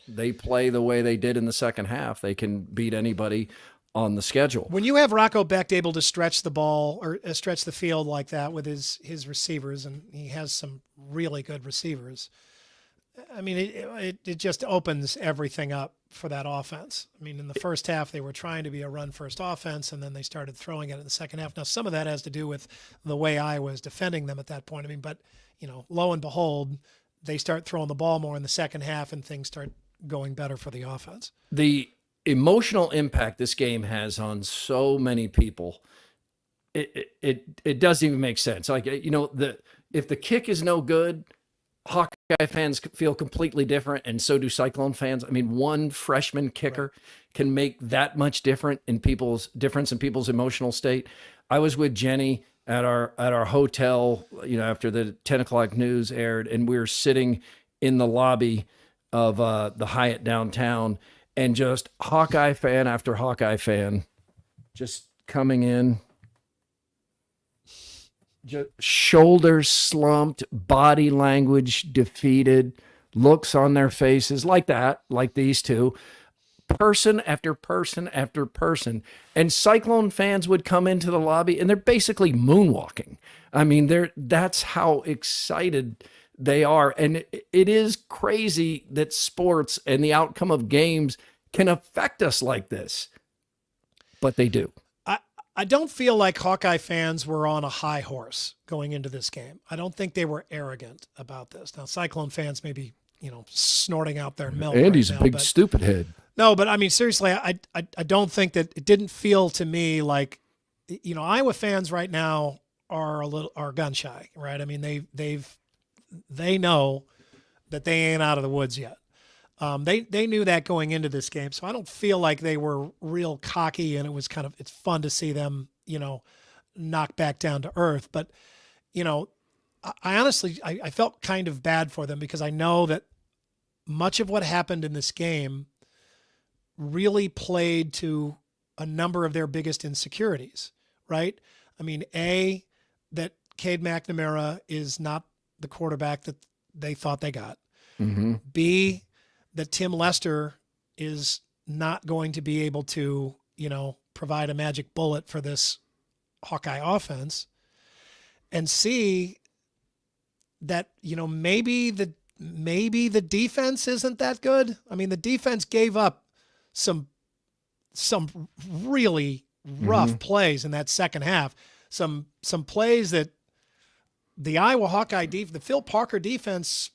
they play the way they did in the second half. They can beat anybody on the schedule. When you have Rocco Becht able to stretch the ball or stretch the field like that with his receivers, and he has some really good receivers, I mean, it just opens everything up for that offense. I mean, in the first half, they were trying to be a run-first offense, and then they started throwing it in the second half. Now, some of that has to do with the way Iowa was defending them at that point. I mean, but, lo and behold, they start throwing the ball more in the second half, and things start going better for the offense. The emotional impact this game has on so many people, it doesn't even make sense. Like, if the kick is no good, Hawkeye fans feel completely different, and so do Cyclone fans. I mean, one freshman kicker can make that much difference in people's emotional state. I was with Jenny at our hotel, after the 10 o'clock news aired, and we were sitting in the lobby of the Hyatt downtown, and just Hawkeye fan after Hawkeye fan just coming in, just shoulders slumped, body language defeated, looks on their faces like that, like these two, person after person after person. And Cyclone fans would come into the lobby and they're basically moonwalking. I mean, that's how excited they are. And it is crazy that sports and the outcome of games can affect us like this, but they do. I don't feel like Hawkeye fans were on a high horse going into this game. I don't think they were arrogant about this. Now, Cyclone fans may be, snorting out their milk. Andy's right a now, big stupid head. No, but I mean, seriously, I don't think that it didn't feel to me like, Iowa fans right now are gun shy, right? I mean, they know that they ain't out of the woods yet. They knew that going into this game, so I don't feel like they were real cocky, and it's fun to see them, knock back down to earth. But, I honestly felt kind of bad for them because I know that much of what happened in this game really played to a number of their biggest insecurities, right? I mean, that Cade McNamara is not the quarterback that they thought they got. Mm-hmm. B, that Tim Lester is not going to be able to, provide a magic bullet for this Hawkeye offense. And C, that, maybe the defense isn't that good. I mean, the defense gave up some really rough plays in that second half. Some plays that the Iowa Hawkeye the Phil Parker defense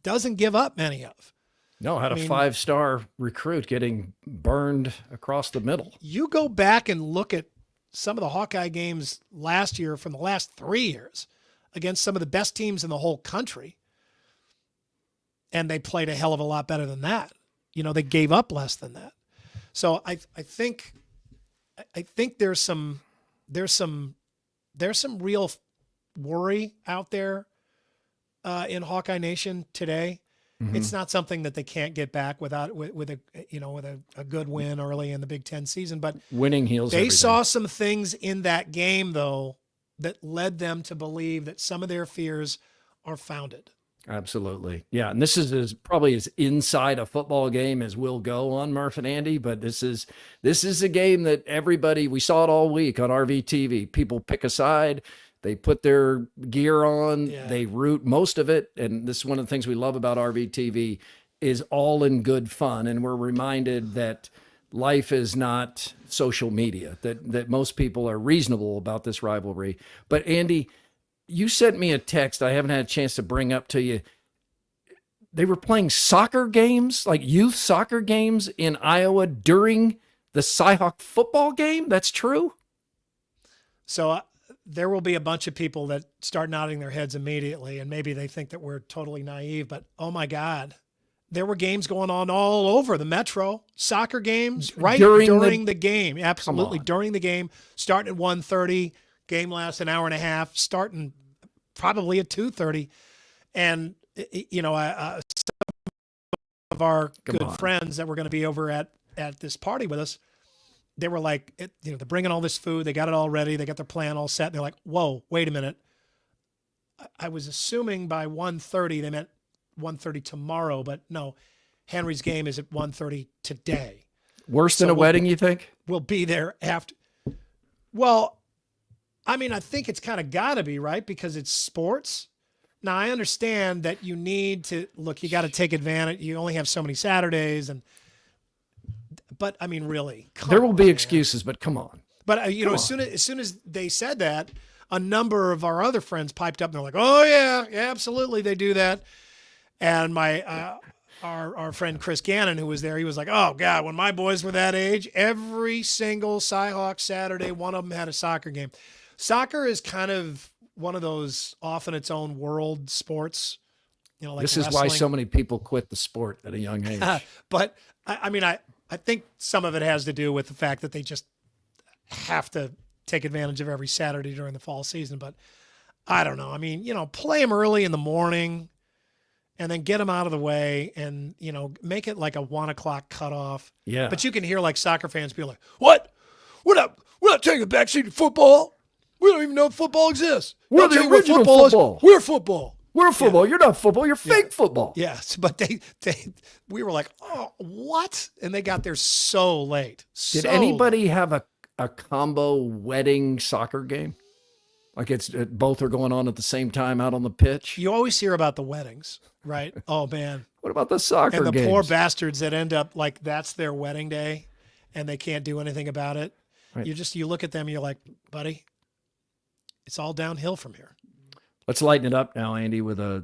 doesn't give up many of. No, had a 5-star recruit getting burned across the middle. You go back and look at some of the Hawkeye games last year from the last 3 years against some of the best teams in the whole country, and they played a hell of a lot better than that. They gave up less than that. So I think there's some real worry out there in Hawkeye Nation today. Mm-hmm. It's not something that they can't get back with a good win early in the Big Ten season. But winning heals they everything. saw some things in that game though that led them to believe that some of their fears are founded. Absolutely. Yeah. And this is probably as inside a football game as we'll go on Murph and Andy, but this is a game that we saw it all week on RVTV. People pick a side, they put their gear on, they root most of it. And this is one of the things we love about RVTV is all in good fun. And we're reminded that life is not social media, that most people are reasonable about this rivalry. But Andy, you sent me a text I haven't had a chance to bring up to you. They were playing soccer games, like youth soccer games in Iowa during the Cyhawk football game. That's true? So there will be a bunch of people that start nodding their heads immediately, and maybe they think that we're totally naive, but oh my God, there were games going on all over the metro, soccer games right during the game. Absolutely. During the game, starting at 1:30. Game lasts an hour and a half, starting probably at 2:30. And, some of our good friends that were going to be over at this party with us, they were like, they're bringing all this food. They got it all ready. They got their plan all set. And they're like, whoa, wait a minute. I was assuming by 1:30, they meant 1:30 tomorrow, but no, Henry's game is at 1:30 today. Worse than a wedding, you think? We'll be there after. Well, I mean, I think it's kind of got to be, right? Because it's sports. Now, I understand that you need to look, you got to take advantage. You only have so many Saturdays. But I mean, really, there will be excuses, but come on. But, as soon as they said that, a number of our other friends piped up and they're like, oh, yeah, absolutely. They do that. And my, our friend Chris Gannon, who was there, he was like, oh, God, when my boys were that age, every single Cyhawk Saturday, one of them had a soccer game. Soccer is kind of one of those off in its own world sports. Like this is why so many people quit the sport at a young age. But I think some of it has to do with the fact that they just have to take advantage of every Saturday during the fall season. But I don't know. I mean, play them early in the morning and then get them out of the way and, make it like a 1 o'clock cutoff. Yeah. But you can hear like soccer fans be like, what? We're not taking a backseat to football. We don't even know if football exists. We're the original football. We're football. We're football. You're not football. You're fake football. Yes, but we were like, oh, what? And they got there so late. Did anybody have a combo wedding soccer game? Like both are going on at the same time out on the pitch? You always hear about the weddings, right? Oh, man. What about the soccer games? And the games? poor bastards that end up like that's their wedding day and they can't do anything about it. Right. You look at them and you're like, buddy, it's all downhill from here. Let's lighten it up now, Andy, with a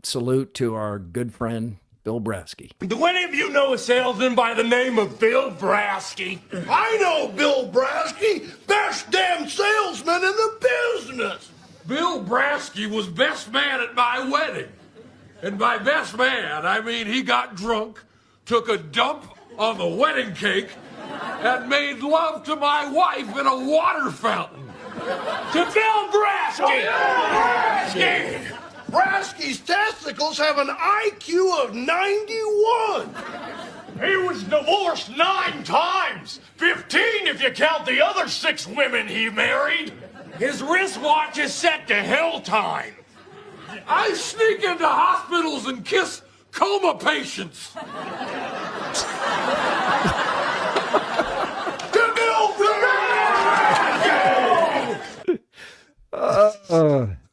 salute to our good friend, Bill Brasky. Do any of you know a salesman by the name of Bill Brasky? I know Bill Brasky, best damn salesman in the business. Bill Brasky was best man at my wedding. And by best man, I mean he got drunk, took a dump on the wedding cake, and made love to my wife in a water fountain. To Bill Brasky! Brasky! Brasky's testicles have an IQ of 91. He was divorced 9 times. 15 if you count the other 6 women he married. His wristwatch is set to hell time. I sneak into hospitals and kiss coma patients. To Bill Brasky!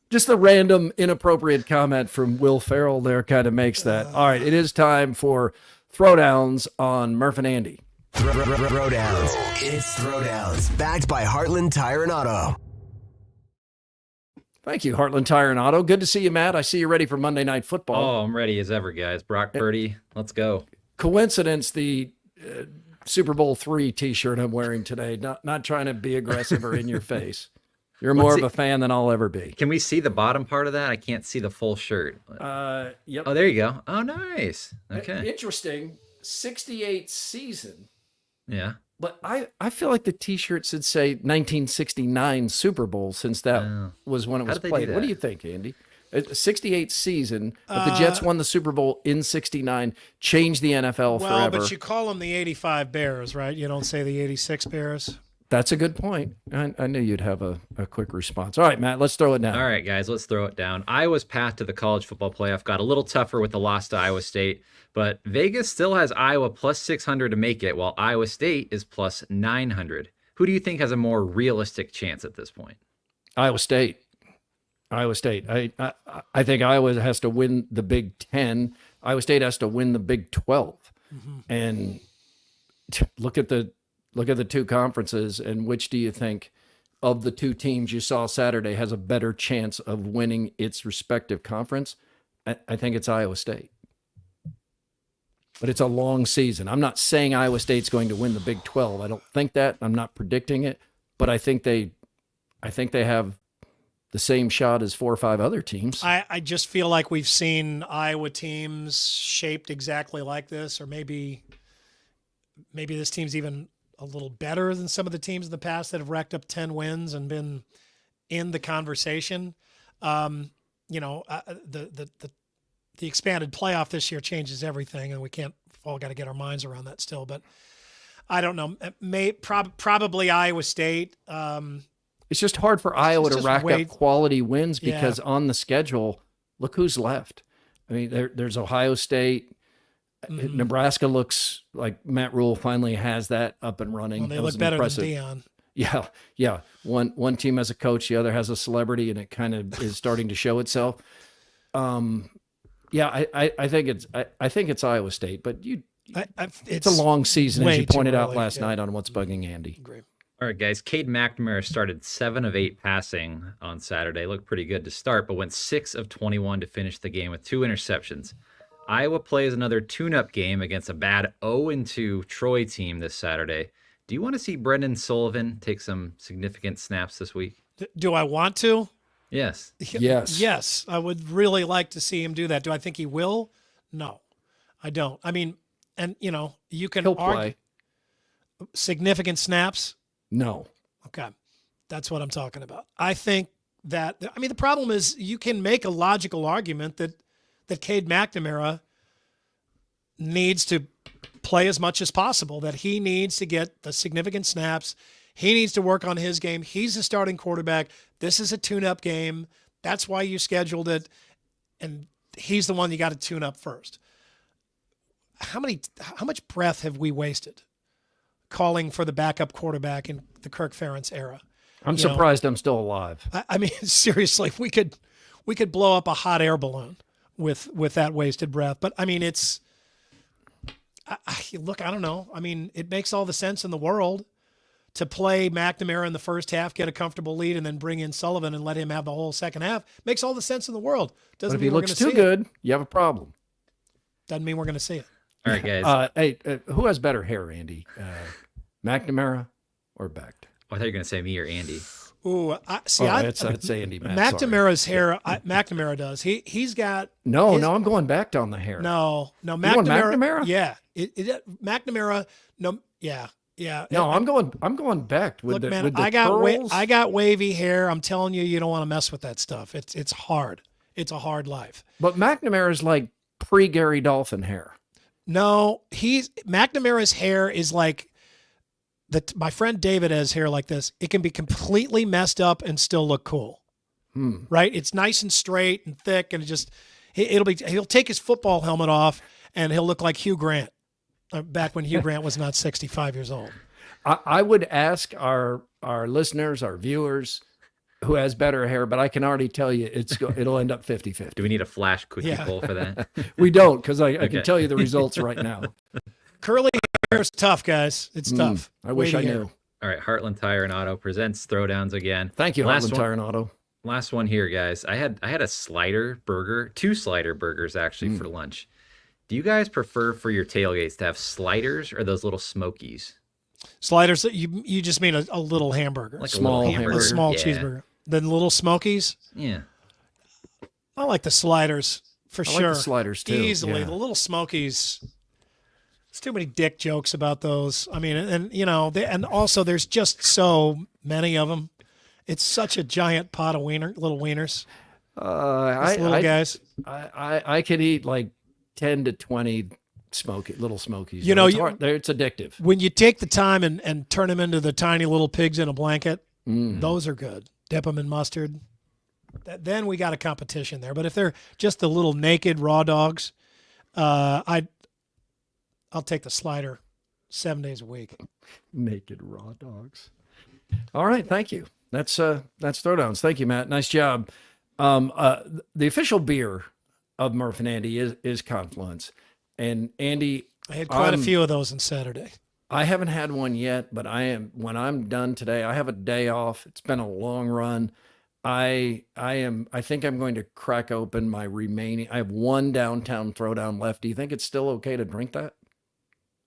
Just a random inappropriate comment from Will Ferrell there kind of makes that. All right, it is time for Throwdowns on Murph and Andy. Throwdowns. It's Throwdowns, backed by Heartland Tire and Auto. Thank you, Heartland Tire and Auto. Good to see you, Matt. I see you're ready for Monday Night Football. Oh, I'm ready as ever, guys. Brock Purdy, let's go. Coincidence, the Super Bowl III T-shirt I'm wearing today. Not trying to be aggressive or in your face. You're more of a fan than I'll ever be. Can we see the bottom part of that? I can't see the full shirt. Yep. Oh, there you go. Oh, nice. Okay. Interesting. 68 season. Yeah. But I feel like the T-shirt should say 1969 Super Bowl since that was when it was played. What do you think, Andy? 68 season, but the Jets won the Super Bowl in 69, changed the NFL forever. Well, but you call them the 85 Bears, right? You don't say the 86 Bears. That's a good point. I knew you'd have a quick response. All right, Matt, let's throw it down. All right, guys, let's throw it down. Iowa's path to the college football playoff got a little tougher with the loss to Iowa State, but Vegas still has Iowa plus 600 to make it, while Iowa State is plus 900. Who do you think has a more realistic chance at this point? Iowa State. I think Iowa has to win the Big Ten. Iowa State has to win the Big 12. Mm-hmm. And look at the two conferences, and which do you think of the two teams you saw Saturday has a better chance of winning its respective conference? I think it's Iowa State. But it's a long season. I'm not saying Iowa State's going to win the Big 12. I don't think that. I'm not predicting it, but I think they have the same shot as 4 or 5 other teams. I just feel like we've seen Iowa teams shaped exactly like this, or maybe this team's even a little better than some of the teams in the past that have racked up 10 wins and been in the conversation. The expanded playoff this year changes everything, and we've all got to get our minds around that still. But I don't know. Probably Iowa State. It's just hard for Iowa to rack up quality wins because on the schedule, look who's left. I mean, there's Ohio State. Mm-hmm. Nebraska looks like Matt Rule finally has that up and running. Well, they look better than Dion. Yeah. One team has a coach, the other has a celebrity, and it kind of is starting to show itself. I think it's Iowa State, but it's a long season, as you pointed out last night on What's Bugging Andy. Great. All right, guys. Cade McNamara started 7 of 8 passing on Saturday. Looked pretty good to start, but went 6 of 21 to finish the game with 2 interceptions. Iowa plays another tune-up game against a bad 0-2 Troy team this Saturday. Do you want to see Brendan Sullivan take some significant snaps this week? Do I want to? Yes. Yes, I would really like to see him do that. Do I think he will? No, I don't. I mean, and you can argue significant snaps. No. Okay. That's what I'm talking about. I think that, the problem is you can make a logical argument that that Cade McNamara needs to play as much as possible, that he needs to get the significant snaps. He needs to work on his game. He's the starting quarterback. This is a tune-up game. That's why you scheduled it, and he's the one you got to tune up first. How much breath have we wasted calling for the backup quarterback in the Kirk Ferentz era? I'm surprised I'm still alive. I mean, seriously, we could blow up a hot air balloon with that wasted breath. But I mean, look, I don't know. I mean, it makes all the sense in the world to play McNamara in the first half, get a comfortable lead, and then bring in Sullivan and let him have the whole second half. Makes all the sense in the world. Doesn't But if mean he we're looks going to see too good, you have a problem. Doesn't mean we're going to see it. All right, guys. Hey, who has better hair, Andy? McNamara or Becht? I thought you were going to say me or Andy. Ooh, I'd say Andy. Matt, McNamara's hair. McNamara does. He's got. No, I'm going back on the hair. No, You going McNamara? Yeah, McNamara. No, yeah. No, I'm going Becht with Look, man, with the I got curls. I got wavy hair. I'm telling you, you don't want to mess with that stuff. It's hard. It's a hard life. But McNamara's like pre-Gary Dolphin hair. No, McNamara's hair is like my friend David has hair like this. It can be completely messed up and still look cool. Right? It's nice and straight and thick, and he'll take his football helmet off and he'll look like Hugh Grant. Back when Hugh Grant was not 65 years old. I would ask our listeners, our viewers, who has better hair, but I can already tell you it'll end up 50-50. Do we need a flash cookie poll for that? We don't, because I can tell you the results right now. Curly hair is tough, guys. It's tough. I wish I knew. All right, Heartland Tire and Auto presents Throwdowns again. Thank you, Heartland Tire and Auto. Last one here, guys. I had a slider burger, 2 slider burgers actually for lunch. Do you guys prefer for your tailgates to have sliders or those little smokies? Sliders, you just mean a little hamburger. Like small hamburger. A small cheeseburger. Then little smokies? Yeah. I like the sliders for sure. I like the sliders too. Easily. Yeah. The little smokies. There's too many dick jokes about those. I mean, and also there's just so many of them. It's such a giant pot of little wieners. Little guys. I could eat like 10 to 20 little smokies. It's addictive. When you take the time and turn them into the tiny little pigs in a blanket, those are good. Dip them in mustard. Then we got a competition there. But if they're just the little naked raw dogs, I'll take the slider 7 days a week. Naked raw dogs. All right, thank you. That's Throwdowns. Thank you, Matt. Nice job. The official beer of Murph and Andy is Confluence. And Andy, I had quite a few of those on Saturday. I haven't had one yet, but when I'm done today, I have a day off. It's been a long run. I think I'm going to crack open my remaining. I have one downtown Throwdown left. Do you think it's still okay to drink that?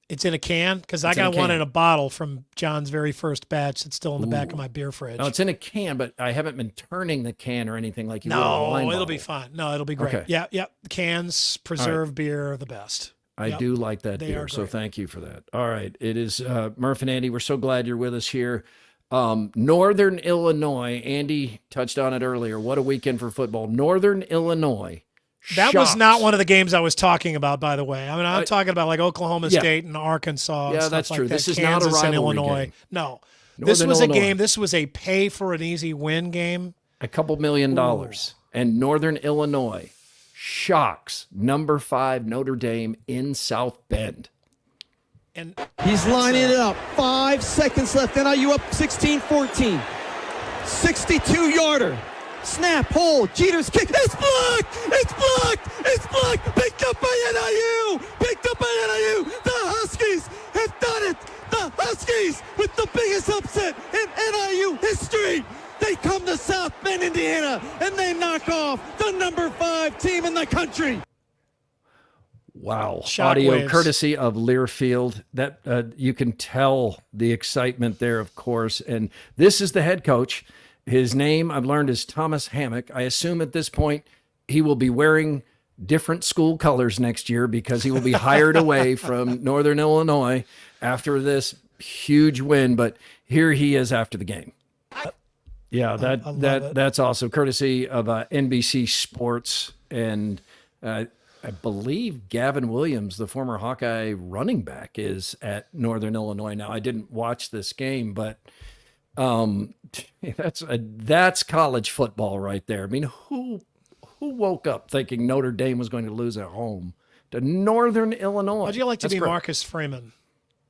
It's in a can? Because I got one in a bottle from John's very first batch that's still in the back of my beer fridge. No, it's in a can, but I haven't been turning the can or anything like you would. No, it'll be fine. No, it'll be great. Okay. Yeah. Cans, preserved beer are the best. I do like that beer, so thank you for that. All right. It is Murph and Andy. We're so glad you're with us here. Northern Illinois. Andy touched on it earlier. What a weekend for football. Northern Illinois. That was not one of the games I was talking about, by the way. I mean, I'm talking about like Oklahoma State and Arkansas. Yeah, and that's stuff true. Like This that. is Kansas not a rivalry and Illinois. game. No, Northern this was Illinois. a game. This was a pay for an easy win game. A couple $1 million. And Northern Illinois shocks number 5 Notre Dame in South Bend. And he's lining it up. 5 seconds left. NIU up 16-14. 62-yarder. Snap, hold, Jeter's kick. It's blocked! It's blocked! It's blocked! Picked up by NIU! Picked up by NIU! The Huskies have done it! The Huskies with the biggest upset in NIU history! They come to South Bend, Indiana, and they knock off the number 5 team in the country. Wow. Shock Audio waves. courtesy of Learfield. That you can tell the excitement there, of course. And this is the head coach. His name, I've learned, is Thomas Hammock. I assume at this point he will be wearing different school colors next year because he will be hired away from Northern Illinois after this huge win. But here he is after the game. Yeah, that's also courtesy of NBC Sports. And I believe Gavin Williams, the former Hawkeye running back, is at Northern Illinois now. I didn't watch this game, but that's college football right there. I mean, who woke up thinking Notre Dame was going to lose at home to Northern Illinois? How'd you like to be Marcus Freeman?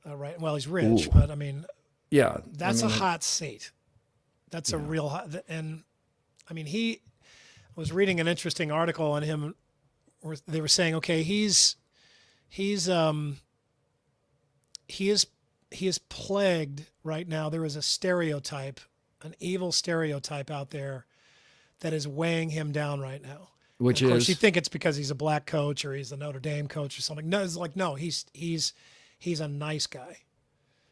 Right. Well, he's rich, but I mean, yeah, that's a hot seat. That's a real hot. And I mean, I was reading an interesting article on him where they were saying, okay, he is plagued right now. There is a stereotype, an evil stereotype out there that is weighing him down right now. Which of course, is, you think it's because he's a black coach or he's the Notre Dame coach or something. No, it's like, no, he's a nice guy,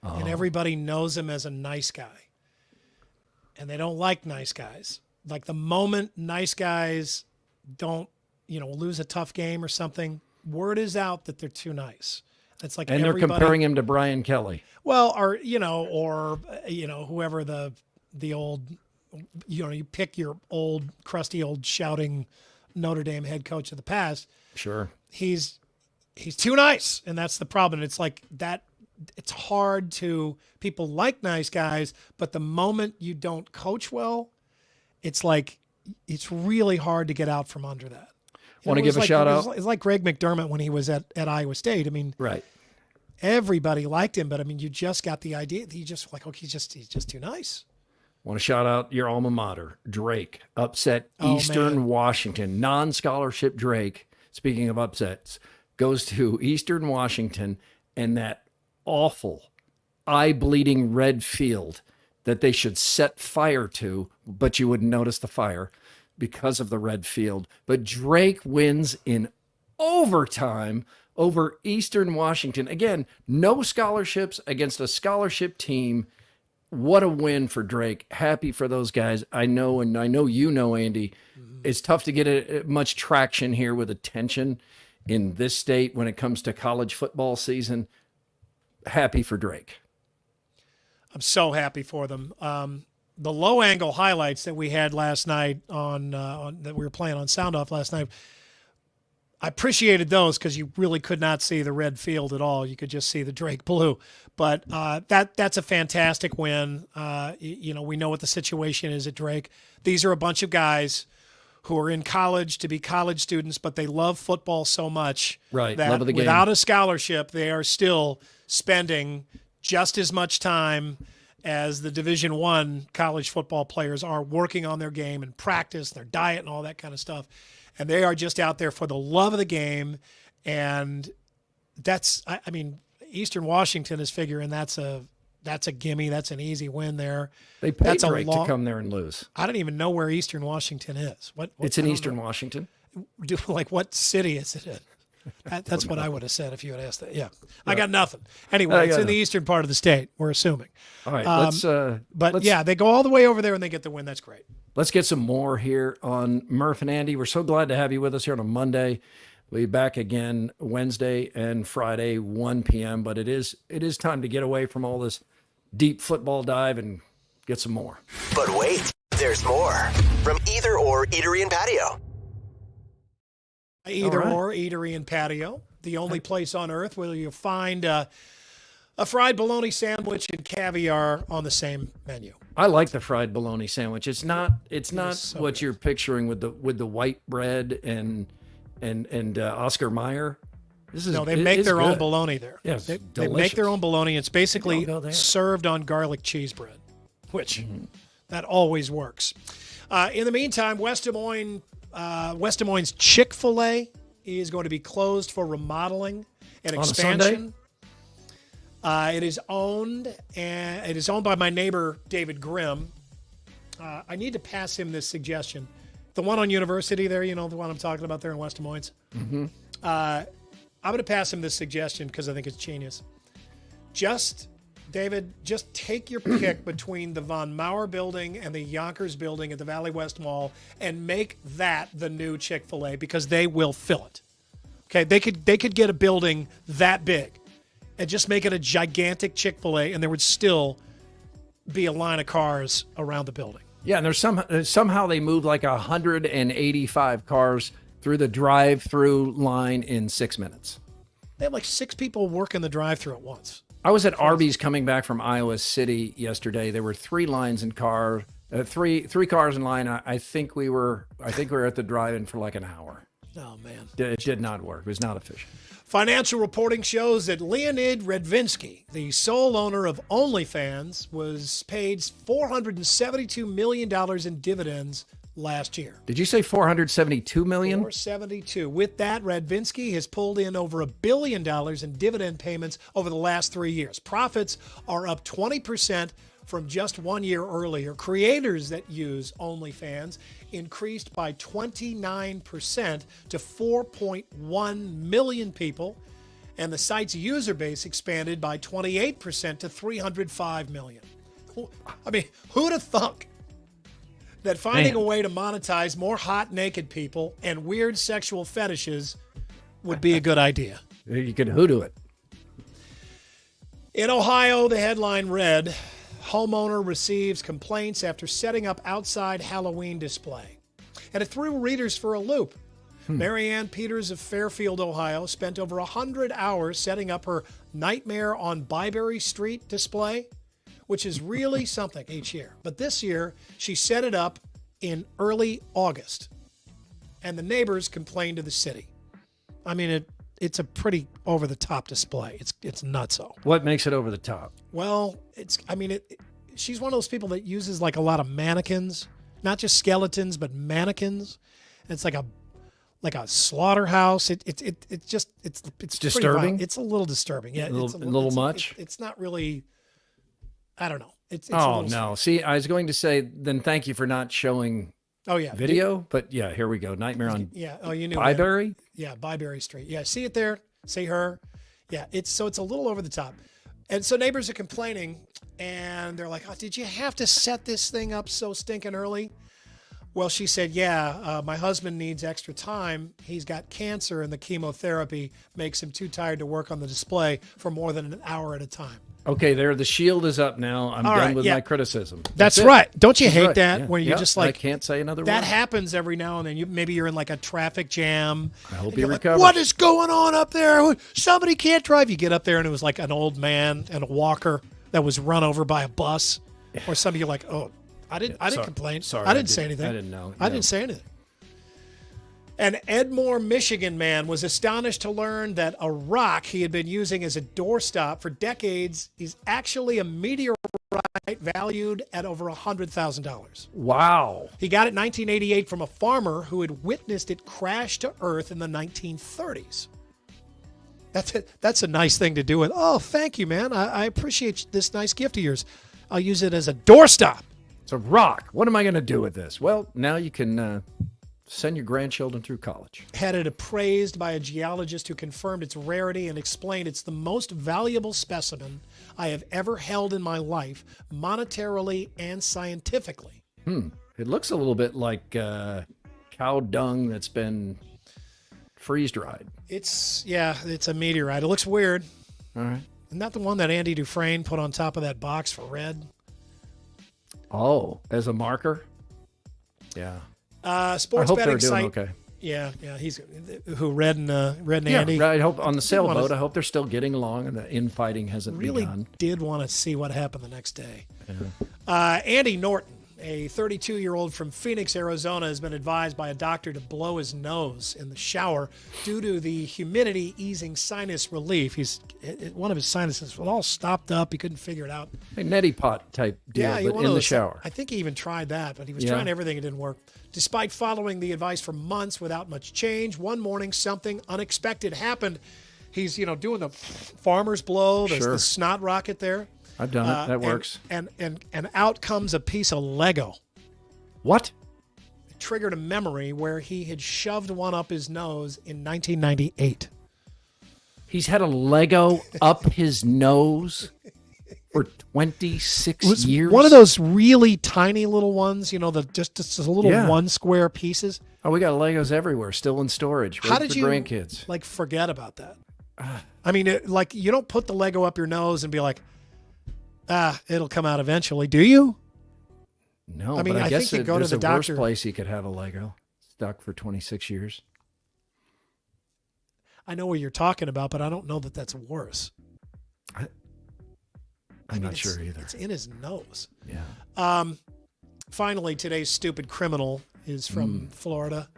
and everybody knows him as a nice guy, and they don't like nice guys. Like the moment nice guys don't, lose a tough game or something, word is out that they're too nice. It's like, and they're comparing him to Brian Kelly. Well, or whoever the old, you pick your old crusty old shouting Notre Dame head coach of the past. Sure. He's too nice, and that's the problem. It's like that. It's hard to, people like nice guys, but the moment you don't coach well, it's like it's really hard to get out from under that. Want to give a shout out? It's like Greg McDermott when he was at Iowa State. I mean, right. Everybody liked him, but I mean, you just got the idea. He just like, okay, he's just too nice. Want to shout out your alma mater, Drake, upset Eastern Washington, non-scholarship Drake. Speaking of upsets, goes to Eastern Washington and that awful eye-bleeding red field that they should set fire to, but you wouldn't notice the fire because of the red field. But Drake wins in overtime over Eastern Washington. Again, no scholarships against a scholarship team. What a win for Drake. Happy for those guys. I know, and I know you know, Andy, it's tough to get much traction here with attention in this state when it comes to college football season. Happy for Drake. I'm so happy for them. The low angle highlights that we had last night on that we were playing on Sound Off last night, I appreciated those because you really could not see the red field at all. You could just see the Drake blue. But that's a fantastic win. We know what the situation is at Drake. These are a bunch of guys who are in college to be college students, but they love football so much that love of the game. Without a scholarship, they are still spending just as much time as the Division I college football players are working on their game and practice, their diet and all that kind of stuff. And they are just out there for the love of the game. And that's, I mean, Eastern Washington is figuring that's a gimme. That's an easy win there. They paid Drake to come there and lose. I don't even know where Eastern Washington is. It's in Eastern Washington. What city is it in? That's what I would have said if you had asked that. Yeah. I got nothing. Anyway, it's in the eastern part of the state, we're assuming. All right. Yeah, they go all the way over there and they get the win. That's great. Let's get some more here on Murph and Andy. We're so glad to have you with us here on a Monday. We'll be back again Wednesday and Friday, 1 p.m. But it is time to get away from all this deep football dive and get some more. But wait, there's more from Either Or Eatery and Patio. Either Or Eatery and Patio, the only place on earth where you'll find a fried bologna sandwich and caviar on the same menu. I like the fried bologna sandwich. It's not what you're picturing with the white bread and Oscar Mayer. They make their own bologna there. Yes, they make their own bologna. It's basically served on garlic cheese bread, which that always works. In the meantime, West Des Moines Chick-fil-A is going to be closed for remodeling and expansion. It is owned by my neighbor David Grimm. I need to pass him this suggestion. The one on University there, the one I'm talking about there in West Des Moines. Mm-hmm. I'm going to pass him this suggestion because I think it's genius. David, just take your pick between the Von Mauer building and the Yonkers building at the Valley West Mall and make that the new Chick-fil-A because they will fill it. Okay, they could get a building that big and just make it a gigantic Chick-fil-A and there would still be a line of cars around the building. Yeah, and there's somehow they moved like 185 cars through the drive-through line in 6 minutes. They have like 6 people working the drive-through at once. I was at Arby's coming back from Iowa City yesterday. There were 3 lines in car, three cars in line. I think we were at the drive-in for like an hour. Oh man, it did not work. It was not efficient. Financial reporting shows that Leonid Redvinsky, the sole owner of OnlyFans, was paid $472 million in dividends last year. Did you say 472 million? 472. With that, Radvinsky has pulled in over $1 billion in dividend payments over the last 3 years. Profits are up 20% from just 1 year earlier. Creators that use OnlyFans increased by 29% to 4.1 million people, and the site's user base expanded by 28% to 305 million. I mean, who'd have thunk that finding a way to monetize more hot naked people and weird sexual fetishes would be a good idea? You could hoodoo it. In Ohio, the headline read, homeowner receives complaints after setting up outside Halloween display. And it threw readers for a loop. Marianne Peters of Fairfield, Ohio, spent over 100 hours setting up her Nightmare on Byberry Street display, which is really something each year. But this year, she set it up in early August. And the neighbors complained to the city. I mean, it's a pretty over-the-top display. It's nutso. What makes it over the top? Well, she's one of those people that uses like a lot of mannequins, not just skeletons, but mannequins. And it's like a slaughterhouse. It's disturbing. It's a little disturbing. Yeah, a little much. It's not really. I don't know. It's oh no! See, I was going to say then thank you for not showing. Oh yeah, video. But yeah, here we go. Nightmare on. Yeah. Oh, you knew Byberry. Yeah, Byberry Street. Yeah, see it there. See her. Yeah, it's a little over the top, and so neighbors are complaining, and they're like, "Oh, did you have to set this thing up so stinking early?" Well, she said, yeah, my husband needs extra time. He's got cancer, and the chemotherapy makes him too tired to work on the display for more than an hour at a time. Okay, there. The shield is up now. I'm done with my criticism. That's right. Don't you hate that when you're just like, I can't say another word. That happens every now and then. Maybe you're in like a traffic jam. I hope you recover. What is going on up there? Somebody can't drive. You get up there and it was like an old man and a walker that was run over by a bus, or something. You're like, oh. I didn't complain. Sorry, I didn't say anything. I didn't know. I didn't say anything. An Edmore, Michigan man was astonished to learn that a rock he had been using as a doorstop for decades is actually a meteorite valued at over $100,000. Wow. He got it in 1988 from a farmer who had witnessed it crash to Earth in the 1930s. That's a nice thing to do with. Oh, thank you, man. I appreciate this nice gift of yours. I'll use it as a doorstop. It's a rock. What am I going to do with this? Well, now you can send your grandchildren through college. Had it appraised by a geologist who confirmed its rarity and explained it's the most valuable specimen I have ever held in my life, monetarily and scientifically. It looks a little bit like cow dung that's been freeze-dried. It's a meteorite. It looks weird. All right. Isn't that the one that Andy Dufresne put on top of that box for red? Oh, as a marker? Yeah. Sports I hope betting they're doing site. okay. Yeah. He's who Red and Andy. Yeah, I hope on the sailboat. I hope they're still getting along and the infighting hasn't really begun. Did want to see what happened the next day. Yeah. Andy Norton, a 32-year-old from Phoenix, Arizona, has been advised by a doctor to blow his nose in the shower due to the humidity easing sinus relief. One of his sinuses was all stopped up. He couldn't figure it out. A neti pot type deal, but in the shower. I think he even tried that, but he was trying everything. It didn't work. Despite following the advice for months without much change, one morning something unexpected happened. He's, doing the farmer's blow. There's the snot rocket there. I've done it. That works. And out comes a piece of Lego. What? It triggered a memory where he had shoved one up his nose in 1998. He's had a Lego up his nose for 26 years. One of those really tiny little ones, just a little 1 square pieces. Oh, we got Legos everywhere, still in storage. How did you grandkids? Forget about that? I mean, you don't put the Lego up your nose and be like, it'll come out eventually, do you? No, I mean, I guess think you go to the doctor. Worst place you could have a Lego stuck for 26 years. I know what you're talking about, but I don't know that that's worse. I'm not sure either. It's in his nose. Yeah. Finally, today's stupid criminal is from Florida.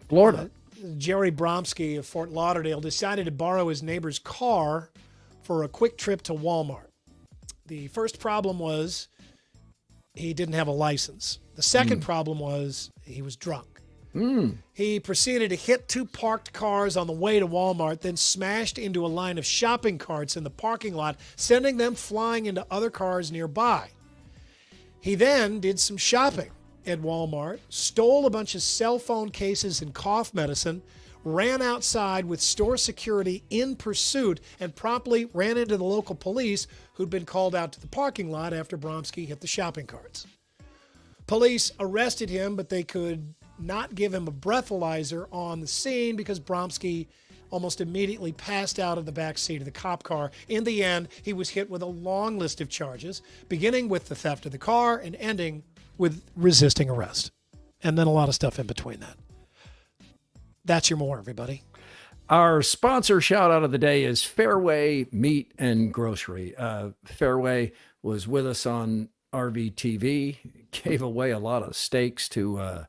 Florida. Jerry Bromsky of Fort Lauderdale decided to borrow his neighbor's car for a quick trip to Walmart. The first problem was he didn't have a license. The second problem was he was drunk. He proceeded to hit 2 parked cars on the way to Walmart, then smashed into a line of shopping carts in the parking lot, sending them flying into other cars nearby. He then did some shopping at Walmart, stole a bunch of cell phone cases and cough medicine, ran outside with store security in pursuit, and promptly ran into the local police who'd been called out to the parking lot after Bromsky hit the shopping carts. Police arrested him, but they could not give him a breathalyzer on the scene because Bromsky almost immediately passed out of the back seat of the cop car. In the end, he was hit with a long list of charges, beginning with the theft of the car and ending with resisting arrest. And then a lot of stuff in between that. That's your more, everybody. Our sponsor shout out of the day is Fairway Meat and Grocery. Fairway was with us on RVTV, gave away a lot of steaks to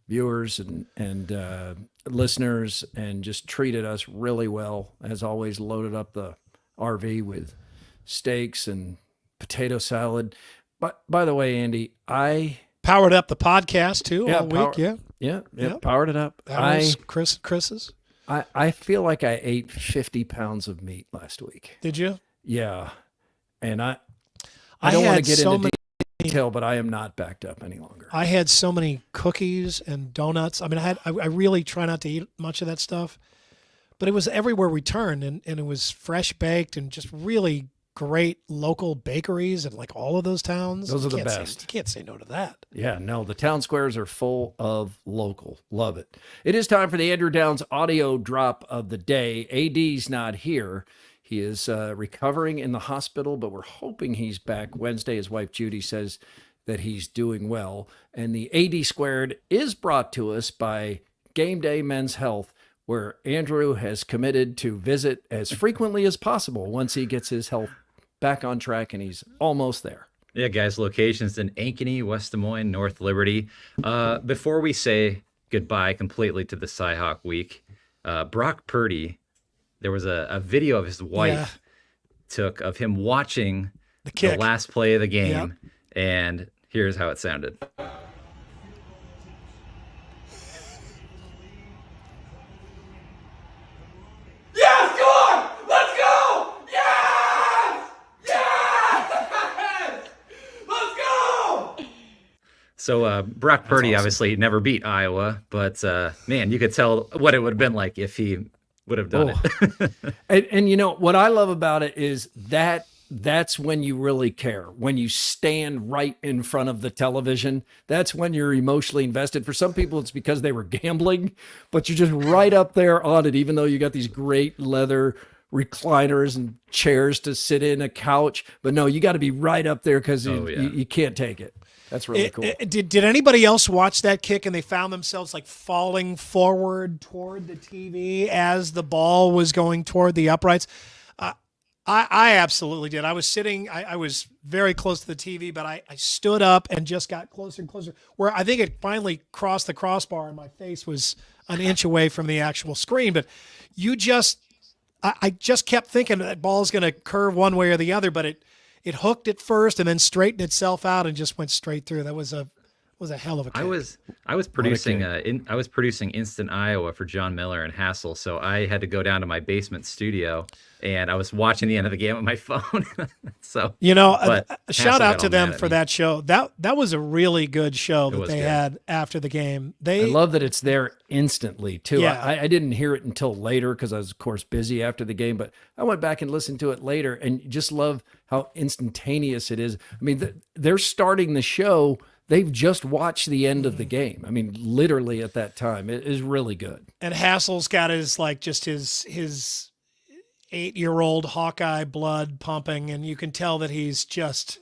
viewers and listeners, and just treated us really well. As always, loaded up the RV with steaks and potato salad. But by the way, Andy, I powered up the podcast too all week. Yeah, powered it up. That was Chris's. I feel like I ate 50 pounds of meat last week. Did you? Yeah, and I don't want to get into detail, but I am not backed up any longer. I had so many cookies and donuts. I mean, I really try not to eat much of that stuff, but it was everywhere we turned, and it was fresh baked and just really great local bakeries and like all of those towns. Those are the best. You can't say no to that. Yeah, no, the town squares are full of local. Love it. It is time for the Andrew Downs audio drop of the day. AD's not here. He is recovering in the hospital, but we're hoping he's back Wednesday. His wife, Judy, says that he's doing well. And the AD Squared is brought to us by Game Day Men's Health, where Andrew has committed to visit as frequently as possible once he gets his health back on track, and he's almost there. Yeah, guys, locations in Ankeny, West Des Moines, North Liberty. Before we say goodbye completely to the Cyhawk week, Brock Purdy, there was a video of his wife took of him watching the last play of the game, and here's how it sounded. Yes, come on! Let's go! Yes! Yes! Let's go! So Brock Purdy obviously never beat Iowa, but man, you could tell what it would have been like if he would have done it. and you know what I love about it is that's when you really care. When you stand right in front of the television, that's when you're emotionally invested. For some people, it's because they were gambling, but you're just right up there on it, even though you got these great leather recliners and chairs to sit in, a couch. But no, you got to be right up there because you can't take it. That's really cool. Did anybody else watch that kick and they found themselves like falling forward toward the TV as the ball was going toward the uprights? I absolutely did. I was sitting, I was very close to the TV, but I stood up and just got closer and closer, where I think it finally crossed the crossbar and my face was an inch away from the actual screen. But I just kept thinking that ball's going to curve one way or the other, but it hooked at first and then straightened itself out and just went straight through. That was a hell of a kick. I was producing I was producing Instant Iowa for John Miller and Hassel, so I had to go down to my basement studio and I was watching the end of the game on my phone. So shout out to them for that show. That was a really good show that they had after the game. I love that it's there instantly too. Yeah. I didn't hear it until later because I was of course busy after the game, but I went back and listened to it later and just love how instantaneous it is. I mean, they're starting the show. They've just watched the end of the game. I mean, literally at that time. It is really good. And Hassel's got his 8-year-old Hawkeye blood pumping, and you can tell that he's just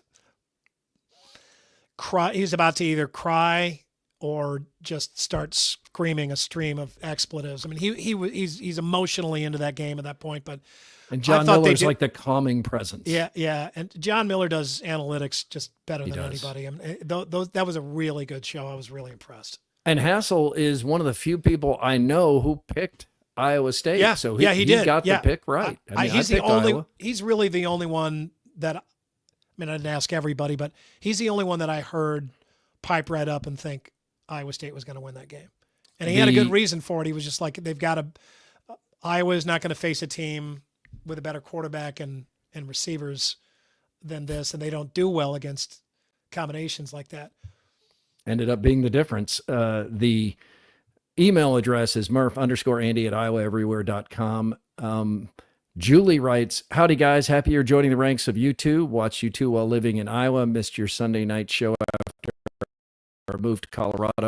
he's about to either cry or just start screaming a stream of expletives. I mean, he's emotionally into that game at that point, but And John Miller's like the calming presence. Yeah. And John Miller does analytics just better than does. anybody. I mean, that was a really good show. I was really impressed. And Hassel is one of the few people I know who picked Iowa State. Yeah, so he did. got the pick right. I mean, he's the only. Iowa. He's really the only one that. I mean, I didn't ask everybody, but he's the only one that I heard pipe right up and think Iowa State was going to win that game. And he had a good reason for it. He was just like, they've got to. Iowa is not going to face a team with a better quarterback and receivers than this, and they don't do well against combinations like that. Ended up being the difference. The email address is murph_andy@iowaeverywhere.com. Julie writes, howdy guys, happy you're joining the ranks of U2. Watched U2 while living in Iowa. Missed your Sunday night show after I moved to Colorado.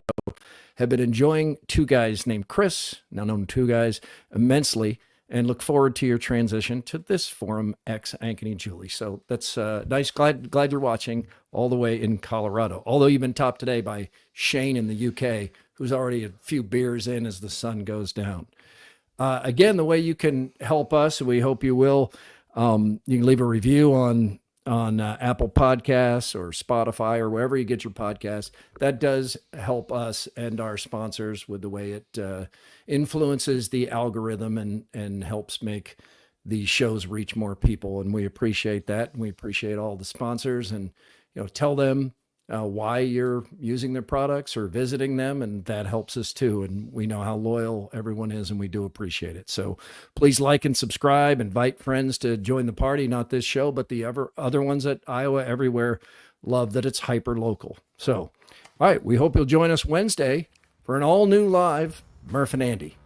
Have been enjoying Two Guys Named Chris, now known Two Guys, immensely, and look forward to your transition to this forum, Ankeny Julie. So that's nice. Glad you're watching all the way in Colorado. Although you've been topped today by Shane in the UK, who's already a few beers in as the sun goes down. Again, the way you can help us, we hope you will, you can leave a review on Apple Podcasts or Spotify or wherever you get your podcasts. That does help us and our sponsors with the way it influences the algorithm and helps make these shows reach more people. And we appreciate that. And we appreciate all the sponsors, and, tell them why you're using their products or visiting them. And that helps us too. And we know how loyal everyone is, and we do appreciate it. So please like and subscribe, invite friends to join the party, not this show, but the other ones at Iowa Everywhere. Love that it's hyper local. So, all right, we hope you'll join us Wednesday for an all new live Murph and Andy.